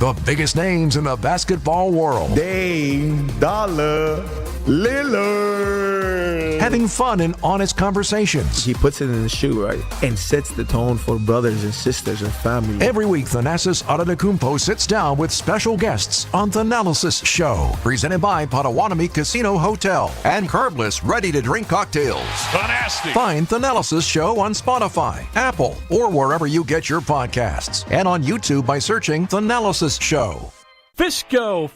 The biggest names in the basketball world. Dame Dollar Lillard. Having fun and honest conversations. He puts it in the shoe, right? And sets the tone for brothers and sisters and family. Every week, Thanasis Adetokounmpo sits down with special guests on Thanalysis Show. Presented by Potawatomi Casino Hotel and Carbless ready-to-drink cocktails. Fantastic. Find Thanalysis Show on Spotify, Apple, or wherever you get your podcasts. And on YouTube by searching Thanalysis Show. Fisco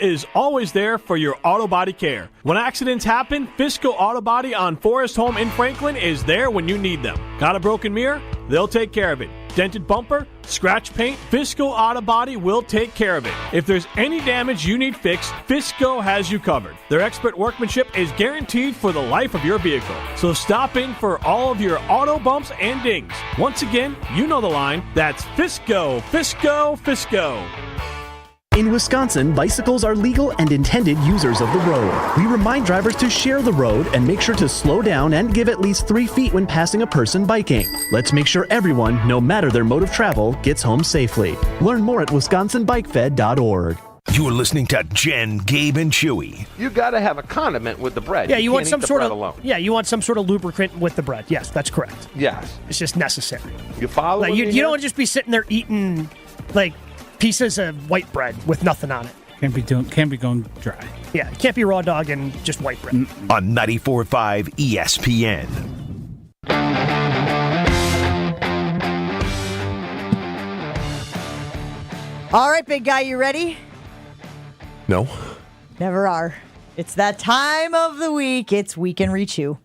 is always there for your auto body care. When accidents happen, Fisco Auto Body on Forest Home in Franklin is there when you need them. Got a broken mirror? They'll take care of it. Dented bumper? Scratch paint? Fisco Auto Body will take care of it. If there's any damage you need fixed, Fisco has you covered. Their expert workmanship is guaranteed for the life of your vehicle. So stop in for all of your auto bumps and dings. Once again, you know the line. That's Fisco. In Wisconsin, bicycles are legal and intended users of the road. We remind drivers to share the road and make sure to slow down and give at least 3 feet when passing a person biking. Let's make sure everyone, no matter their mode of travel, gets home safely. Learn more at wisconsinbikefed.org. You're listening to Jen, Gabe, and Chewy. You got to have a condiment with the bread. Yeah, you want can't some eat the sort bread of alone. Yeah, you want some sort of lubricant with the bread. Yes, that's correct. Yes. It's just necessary. You follow Like, me you here? don't want to just be sitting there eating like pieces of white bread with nothing on it. Can't be going dry. Yeah, it can't be raw dog and just white bread. On 94.5 ESPN. All right, big guy, you ready? No. Never are. It's that time of the week. It's Week in Rechew.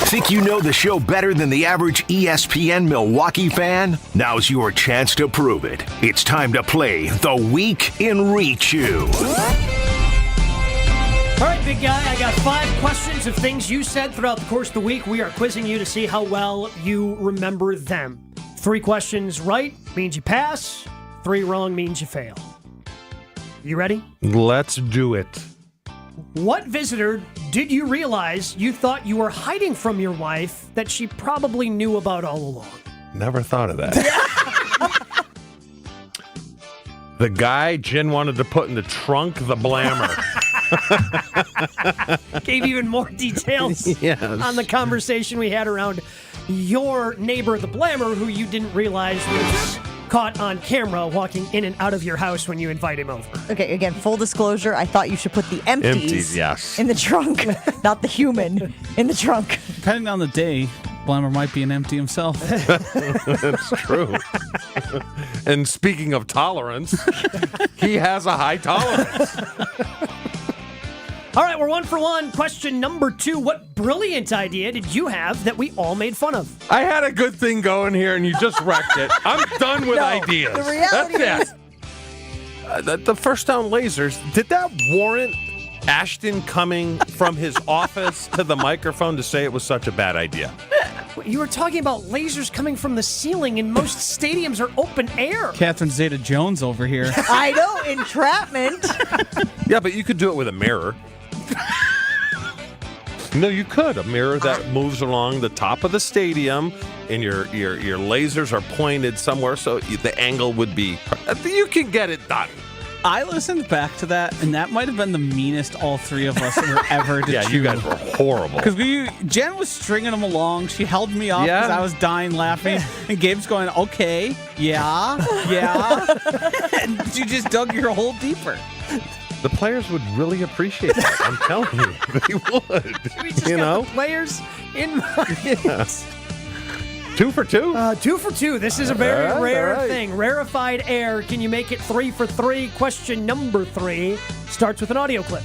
Think you know the show better than the average ESPN Milwaukee fan? Now's your chance to prove it. It's time to play the Week in Rechew. All right, big guy, I got 5 questions of things you said throughout the course of the week. We are quizzing you to see how well you remember them. 3 questions right means you pass. 3 wrong means you fail. You ready? Let's do it. What visitor did you realize you thought you were hiding from your wife that she probably knew about all along? Never thought of that. The guy Jen wanted to put in the trunk, the blammer. Gave even more details Yes. on the conversation we had around your neighbor, the blammer, who you didn't realize was caught on camera walking in and out of your house when you invite him over. Okay, again, full discllure, I thought you should put the empties yes. in the trunk, not the human in the trunk. Depending on the day, Blammer might be an empty himself. That's true. And speaking of tolerance, he has a high tolerance. All right, we're 1 for 1. Question number 2. What brilliant idea did you have that we all made fun of? I had a good thing going here, and you just wrecked it. I'm done with ideas. The reality That's it. The first down lasers, did that warrant Ashton coming from his office to the microphone to say it was such a bad idea? You were talking about lasers coming from the ceiling, and most stadiums are open air. Catherine Zeta-Jones over here. I know, entrapment. Yeah, but you could do it with a mirror. No, you could. A mirror that moves along the top of the stadium, and your lasers are pointed somewhere, so the angle would be... You can get it done. I listened back to that, and that might have been the meanest all 3 of us were ever to Yeah, choose. you guys were horrible. Because Jen was stringing them along. She held me off because I was dying laughing. And Gabe's going, okay, yeah. And you just dug your hole deeper. The players would really appreciate that. I'm telling you, they would. We just got the players in mind. Yes. 2 for 2? 2 for 2. This is a very rare all right. thing. Rarefied air. Can you make it 3 for 3? Question number 3 starts with an audio clip.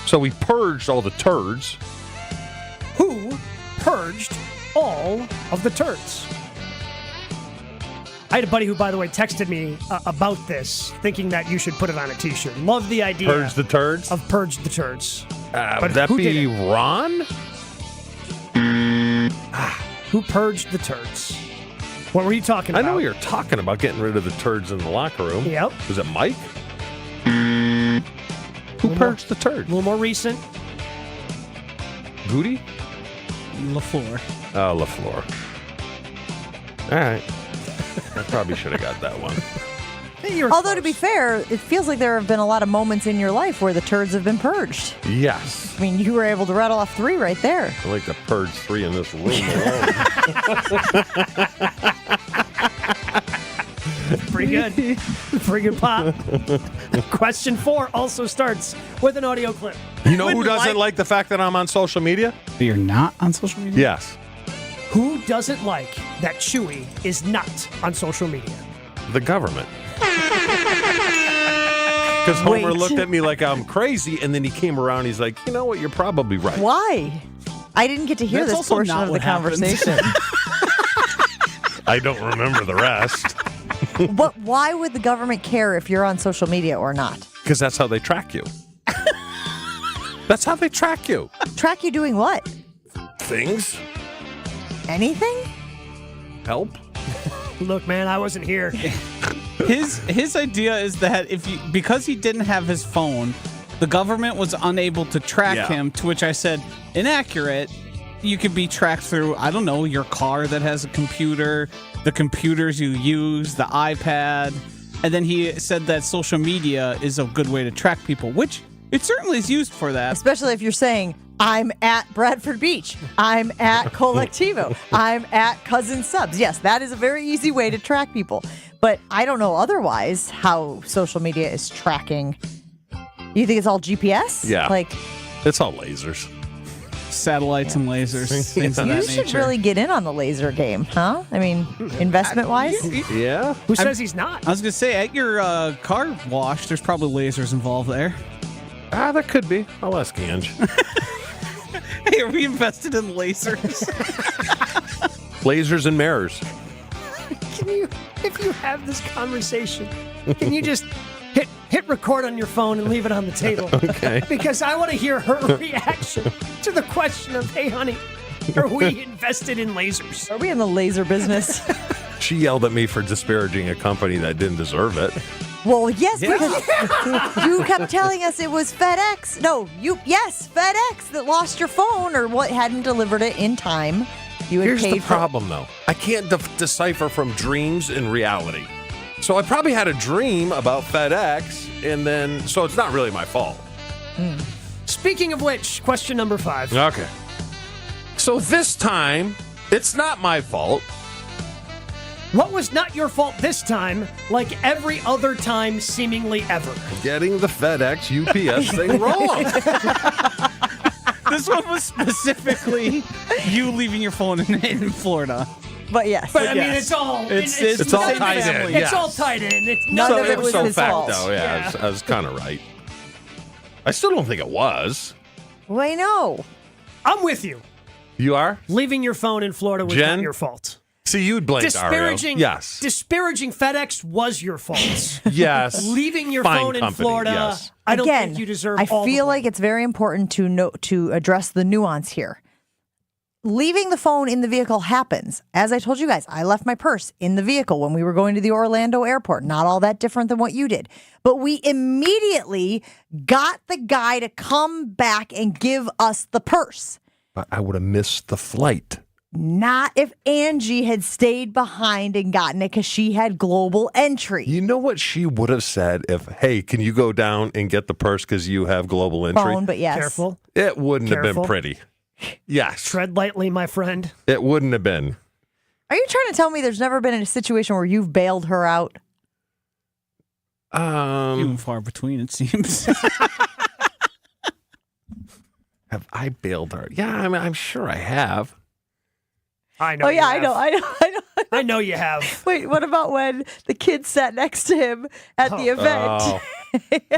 So we purged all the turds. Who purged all of the turds? I had a buddy who, by the way, texted me about this, thinking that you should put it on a T-shirt. Love the idea. Purge the turds? Of purge the turds. Would that who be did it? Ron? Who purged the turds? What were you talking about? I know you're talking about getting rid of the turds in the locker room. Yep. Was it Mike? Who purged the turds? A little more recent. Goody? LaFleur. Oh, LaFleur. All right. I probably should have got that one. Although, to be fair, it feels like there have been a lot of moments in your life where the turds have been purged. Yes. I mean, you were able to rattle off 3 right there. I like to purge 3 in this room alone. Pretty good. Pretty good pop. Question 4 also starts with an audio clip. You know who doesn't like the fact that I'm on social media? You're not on social media? Yes. Who doesn't like that Chewy is not on social media? The government. Because Homer Wait. looked at me like I'm crazy, and then he came around. He's like, you know what? You're probably right. Why? I didn't get to hear That's this also portion not of the what happens. conversation. I don't remember the rest. But why would the government care if you're on social media or not? Because that's how they track you. That's how they track you. Track you doing what? Things. Anything? Help. Look, man, I wasn't here. His idea is that because he didn't have his phone, the government was unable to track him. To which I said, inaccurate. You could be tracked through, I don't know, your car that has a computer, the computers you use, the iPad. And then he said that social media is a good way to track people, which it certainly is used for that. Especially if you're saying, I'm at Bradford Beach. I'm at Colectivo. I'm at Cousin Subs. Yes, that is a very easy way to track people. But I don't know otherwise how social media is tracking. You think it's all GPS? Yeah. Like, it's all lasers. Satellites and lasers, things of that you nature. should really get in on the laser game, huh? I mean, investment-wise? Yeah. Who says he's not? I was going to say, at your car wash, there's probably lasers involved there. There could be. I'll ask Ange. Hey, are we invested in lasers? Lasers and mirrors. Can you, if you have this conversation, can you just hit record on your phone and leave it on the table? Okay. Because I want to hear her reaction to the question of, hey, honey, are we invested in lasers? Are we in the laser business? She yelled at me for disparaging a company that didn't deserve it. Well, yes, because you kept telling us it was FedEx. No, FedEx that lost your phone or what hadn't delivered it in time. You had Here's paid the problem, though. I can't decipher from dreams and reality. So I probably had a dream about FedEx, and then, so it's not really my fault. Speaking of which, question number 5. Okay. So this time, it's not my fault. What was not your fault this time, like every other time seemingly ever? Getting the FedEx UPS thing wrong. This one was specifically you leaving your phone in Florida. But yes. But I mean, it's all It's all tied in. It's all tied in. It's None of it was ipso his fault. facto, yeah. I was kind of right. I still don't think it was. Well, I know. I'm with you. You are? Leaving your phone in Florida was Jen? not your fault. See, you'd blame Disparaging, Yes. disparaging FedEx was your fault. Yes. Leaving your Fine phone in company, Florida, yes. I don't Again, think you deserve I all the feel blame. like it's very important to address the nuance here. Leaving the phone in the vehicle happens. As I told you guys, I left my purse in the vehicle when we were going to the Orlando airport. Not all that different than what you did. But we immediately got the guy to come back and give us the purse. But I would have missed the flight. Not if Angie had stayed behind and gotten it because she had global entry. You know what she would have said if, hey, can you go down and get the purse because you have global entry? Phone, but yes. Careful. It wouldn't have Careful. been pretty. Yes. Tread lightly, my friend. It wouldn't have been. Are you trying to tell me there's never been a situation where you've bailed her out? Few and far between, it seems. Have I bailed her? Yeah, I mean, I'm sure I have. I know. Oh, yeah, you have. I know. I know you have. Wait, what about when the kid sat next to him at the event? Oh.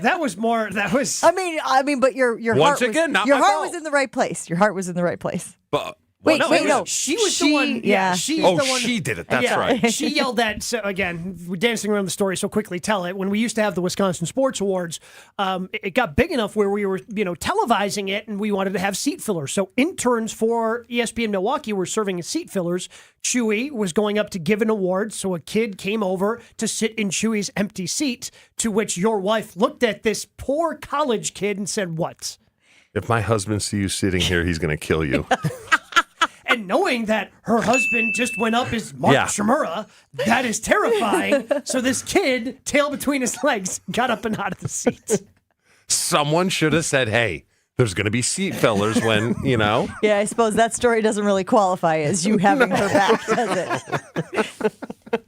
That was more. That was. I mean, but your Once heart again, was, not your my heart fault. was in the right place. Your heart was in the right place. But Wait, no, wait, it no. was- She was the one. Yeah, she's the one. she did it. That's yeah, right. She yelled at. So again, we're dancing around the story, so quickly tell it. When we used to have the Wisconsin Sports Awards, it got big enough where we were, televising it, and we wanted to have seat fillers. So interns for ESPN Milwaukee were serving as seat fillers. Chewy was going up to give an award, so a kid came over to sit in Chewy's empty seat. To which your wife looked at this poor college kid and said, "What?" If my husband sees you sitting here, he's going to kill you. And knowing that her husband just went up as Mark Shimura, that is terrifying. So this kid, tail between his legs, got up and out of the seat. Someone should have said, hey, there's going to be seat fillers when, Yeah, I suppose that story doesn't really qualify as you having her back, does it?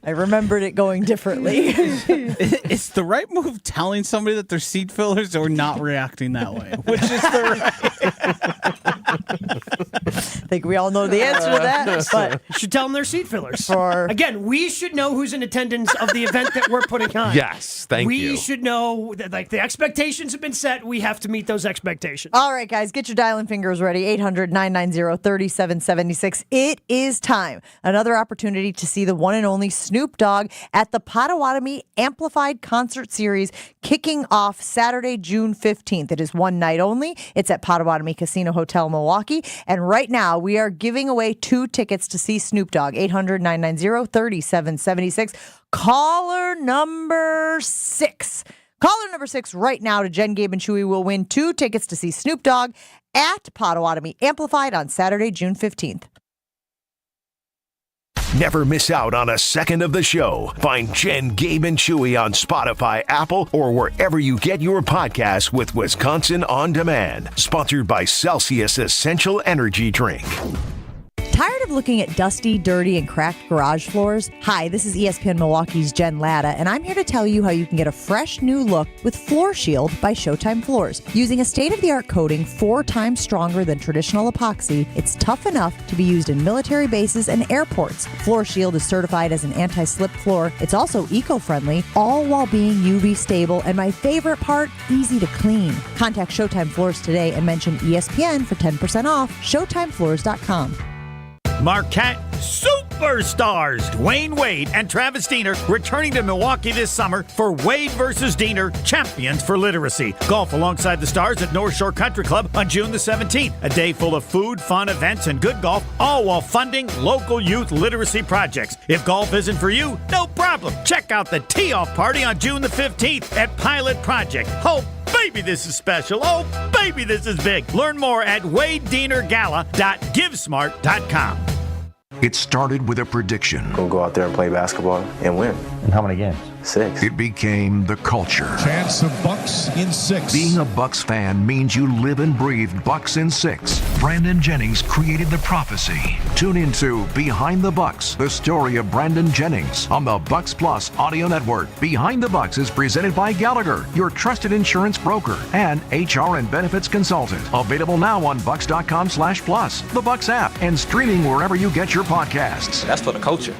I remembered it going differently. It's the right move telling somebody that they're seat fillers or not reacting that way. Which is the right. I think we all know the answer to that. But You should tell them they're seat fillers. For- Again, we should know who's in attendance of the event that we're putting on. Yes, thank you. We should know that, the expectations have been set. We have to meet those expectations. all right, guys, get your dialing fingers ready. 800-990-3776. It is time. Another opportunity to see the one and only Snoop Dogg at the Potawatomi Amplified Concert Series kicking off Saturday, June 15th. It is one night only. It's at Potawatomi Casino Hotel, Milwaukee. Milwaukee. And right now, we are giving away 2 tickets to see Snoop Dogg. 800-990-3776. Caller number 6. Caller number 6 right now to Jen, Gabe, and Chewy will win 2 tickets to see Snoop Dogg at Potawatomi Amplified on Saturday, June 15th. Never miss out on a second of the show. Find Jen, Gabe, and Chewy on Spotify, Apple, or wherever you get your podcasts with Wisconsin On Demand. Sponsored by Celsius Essential Energy Drink. Tired of looking at dusty, dirty, and cracked garage floors? Hi, this is ESPN Milwaukee's Jen Latta, and I'm here to tell you how you can get a fresh new look with Floor Shield by Showtime Floors. Using a state-of-the-art coating 4 times stronger than traditional epoxy, it's tough enough to be used in military bases and airports. Floor Shield is certified as an anti-slip floor. It's also eco-friendly, all while being UV stable, and my favorite part, easy to clean. Contact Showtime Floors today and mention ESPN for 10% off. ShowtimeFloors.com. Marquette superstars Dwayne Wade and Travis Diener returning to Milwaukee this summer for Wade versus Diener Champions for Literacy. Golf alongside the stars at North Shore Country Club on June the 17th. A day full of food, fun, events, and good golf, all while funding local youth literacy projects. If golf isn't for you, no problem. Check out the tee-off party on June the 15th at Pilot Project. Oh, baby, this is special. Oh, baby, this is big. Learn more at WadeDienerGala.GiveSmart.com. It started with a prediction. We'll go out there and play basketball and win. And how many games? 6. It became the culture. Chance of Bucks in 6. Being a Bucks fan means you live and breathe Bucks in 6. Brandon Jennings created the prophecy. Tune into Behind the Bucks, the story of Brandon Jennings on the Bucks Plus audio network. Behind the Bucks is presented by Gallagher, your trusted insurance broker and HR and benefits consultant. Available now on bucks.com/plus, the Bucks app, and streaming wherever you get your podcasts. That's for the culture.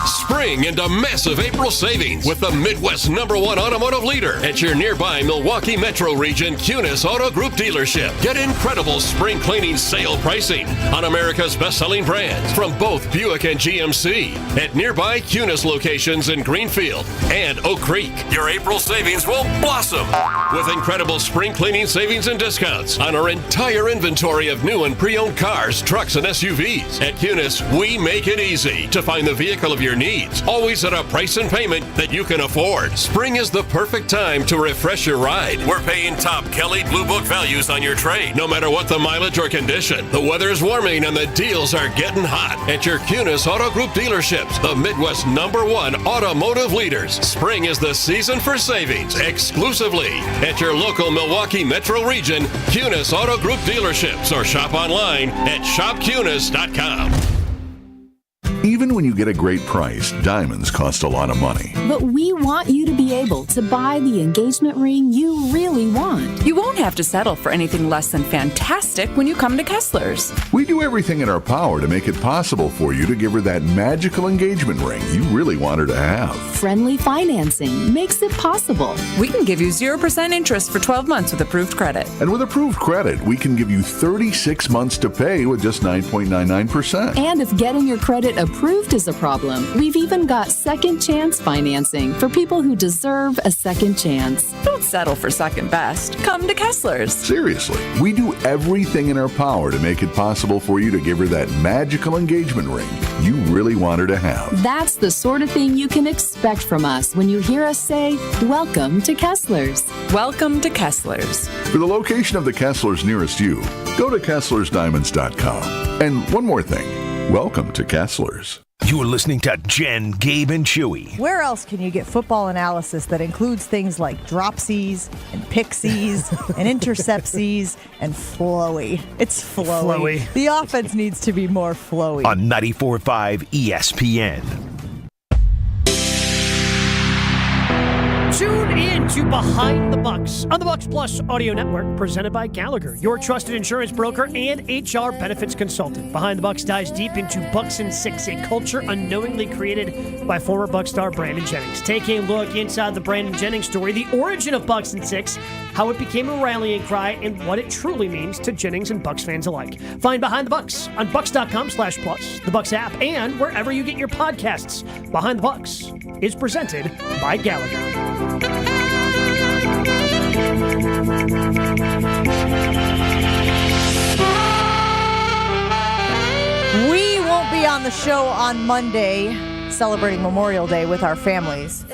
Spring into massive April savings with the Midwest #1 automotive leader at your nearby Milwaukee Metro Region Counsell Auto Group dealership. Get incredible spring cleaning sale pricing on America's best-selling brands from both Buick and GMC at nearby Counsell locations in Greenfield and Oak Creek. Your April savings will blossom with incredible spring cleaning savings and discounts on our entire inventory of new and pre-owned cars, trucks, and SUVs. At Counsell, we make it easy to find the vehicle of your needs, always at a price and payment that you can afford. Spring is the perfect time to refresh your ride. We're paying top Kelley Blue Book values on your trade, no matter what the mileage or condition. The weather is warming and the deals are getting hot at your Counsell Auto Group dealerships, the Midwest #1 automotive leaders. Spring is the season for savings, exclusively at your local Milwaukee Metro Region Counsell Auto Group dealerships, or shop online at shopcounsell.com. Even when you get a great price, diamonds cost a lot of money. But we want you to be able to buy the engagement ring you really want. You won't have to settle for anything less than fantastic when you come to Kessler's. We do everything in our power to make it possible for you to give her that magical engagement ring you really want her to have. Friendly financing makes it possible. We can give you 0% interest for 12 months with approved credit. And with approved credit, we can give you 36 months to pay with just 9.99%. And if getting your credit approved is a problem, we've even got second chance financing for people who deserve a second chance. Don't settle for second best. Come to Kessler's. Seriously, we do everything in our power to make it possible for you to give her that magical engagement ring you really want her to have. That's the sort of thing you can expect from us when you hear us say, "Welcome to Kessler's." Welcome to Kessler's. For the location of the Kesslers nearest you, go to KesslersDiamonds.com. And one more thing, welcome to Kesslers. You're listening to Jen, Gabe, and Chewy. Where else can you get football analysis that includes things like dropsies and pixies and interceptsies and flowy? It's flowy. The offense needs to be more flowy. On 94.5 ESPN. Tune in to Behind the Bucks on the Bucks Plus audio network, presented by Gallagher, your trusted insurance broker and HR benefits consultant. Behind the Bucks dives deep into Bucks in 6, a culture unknowingly created by former Bucks star Brandon Jennings. Take a look inside the Brandon Jennings story, the origin of Bucks in 6, how it became a rallying cry, and what it truly means to Jennings and Bucks fans alike. Find Behind the Bucks on bucks.com/plus, the Bucks app, and wherever you get your podcasts. Behind the Bucks is presented by Gallagher. on the show on Monday, celebrating Memorial Day with our families.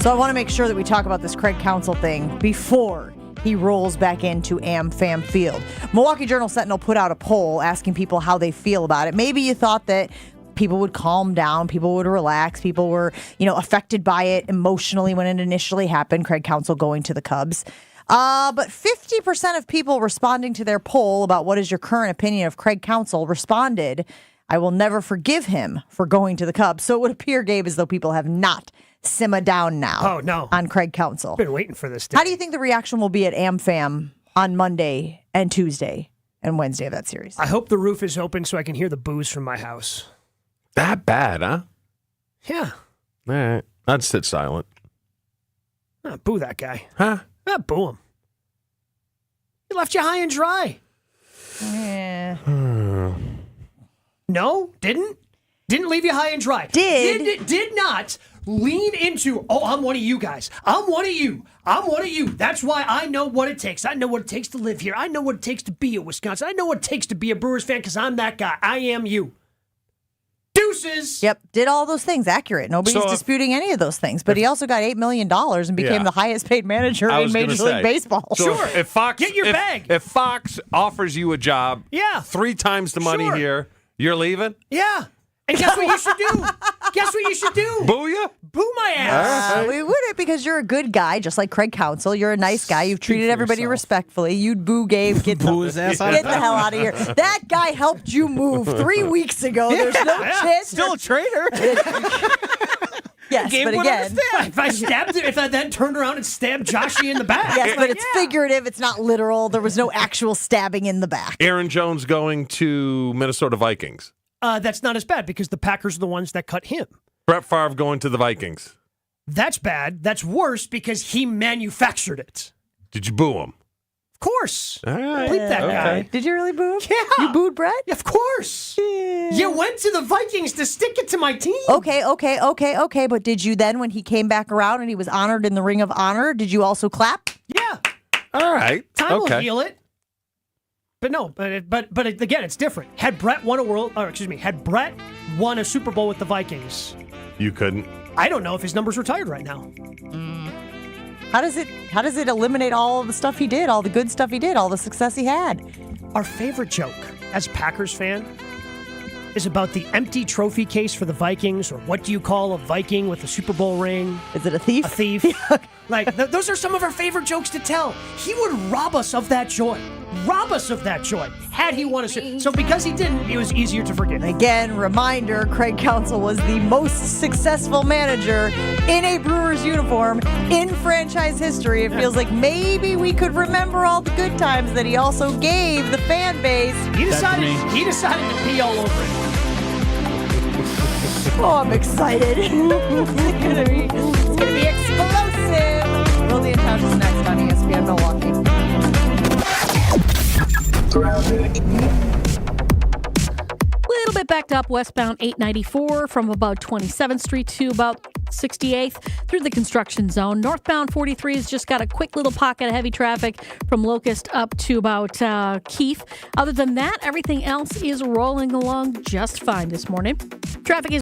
So I want to make sure that we talk about this Craig Counsell thing before he rolls back into AmFam Field. Milwaukee Journal-Sentinel put out a poll asking people how they feel about it. Maybe you thought that people would calm down, people would relax, people were, affected by it emotionally when it initially happened, Craig Counsell going to the Cubs. But 50% of people responding to their poll about what is your current opinion of Craig Counsell responded, I will never forgive him for going to the Cubs. So it would appear, Gabe, as though people have not simmered down now. Oh, no. On Craig Counsell. Been waiting for this day. How do you think the reaction will be at AmFam on Monday and Tuesday and Wednesday of that series? I hope the roof is open so I can hear the boos from my house. That bad, huh? Yeah. All right. I'd sit silent. Boo that guy. Huh? Boo him. He left you high and dry. Yeah. No? Didn't leave you high and dry. Did not lean into, I'm one of you guys. I'm one of you. That's why I know what it takes. I know what it takes to live here. I know what it takes to be a Wisconsin. I know what it takes to be a Brewers fan because I'm that guy. I am you. Deuces. Yep, did all those things. Accurate. Nobody's disputing any of those things. But he also got $8 million and became the highest paid manager in Major League Baseball. So if Fox, get your bag. If Fox offers you a job, 3 times the money here, you're leaving? Yeah. And guess what you should do? Boo you? Boo my ass. We wouldn't, because you're a good guy, just like Craig Counsell. You're a nice guy. You've treated everybody respectfully. You'd boo Gabe. Get the hell out of here. That guy helped you move 3 weeks ago. There's no chance. Still a traitor. Yes, Gabe but would again, if I then turned around and stabbed Joshy in the back. Yes, but it's figurative. It's not literal. There was no actual stabbing in the back. Aaron Jones going to Minnesota Vikings. That's not as bad because the Packers are the ones that cut him. Brett Favre going to the Vikings. That's bad. That's worse because he manufactured it. Did you boo him? Of course. All right. Bleep that guy. Did you really boo him? Yeah. You booed Brett? Of course. Yeah. You went to the Vikings to stick it to my team. Okay. But did you then, when he came back around and he was honored in the Ring of Honor, did you also clap? Yeah. All right. Time will heal it. But no, but again, it's different. Had Brett won a Super Bowl with the Vikings, you couldn't. I don't know if his number's retired right now. How does it eliminate all of the stuff he did, all the good stuff he did, all the success he had? Our favorite joke as a Packers fan is about the empty trophy case for the Vikings, or what do you call a Viking with a Super Bowl ring? Is it a thief? A thief. Those are some of our favorite jokes to tell. He would rob us of that joy. Had he won a... So because he didn't, it was easier to forget. Again, reminder, Craig Counsell was the most successful manager in a Brewers uniform in franchise history. It feels like maybe we could remember all the good times that he also gave the fan base. He decided to pee all over it. Oh, I'm excited. It's gonna be explosive. Wilde and Tausch is next on ESPN Milwaukee. Little bit backed up westbound 894 from about 27th Street to about 68th through the construction zone. Northbound 43 has just got a quick little pocket of heavy traffic from Locust up to about Keefe. Other than that, everything else is rolling along just fine this morning. Traffic is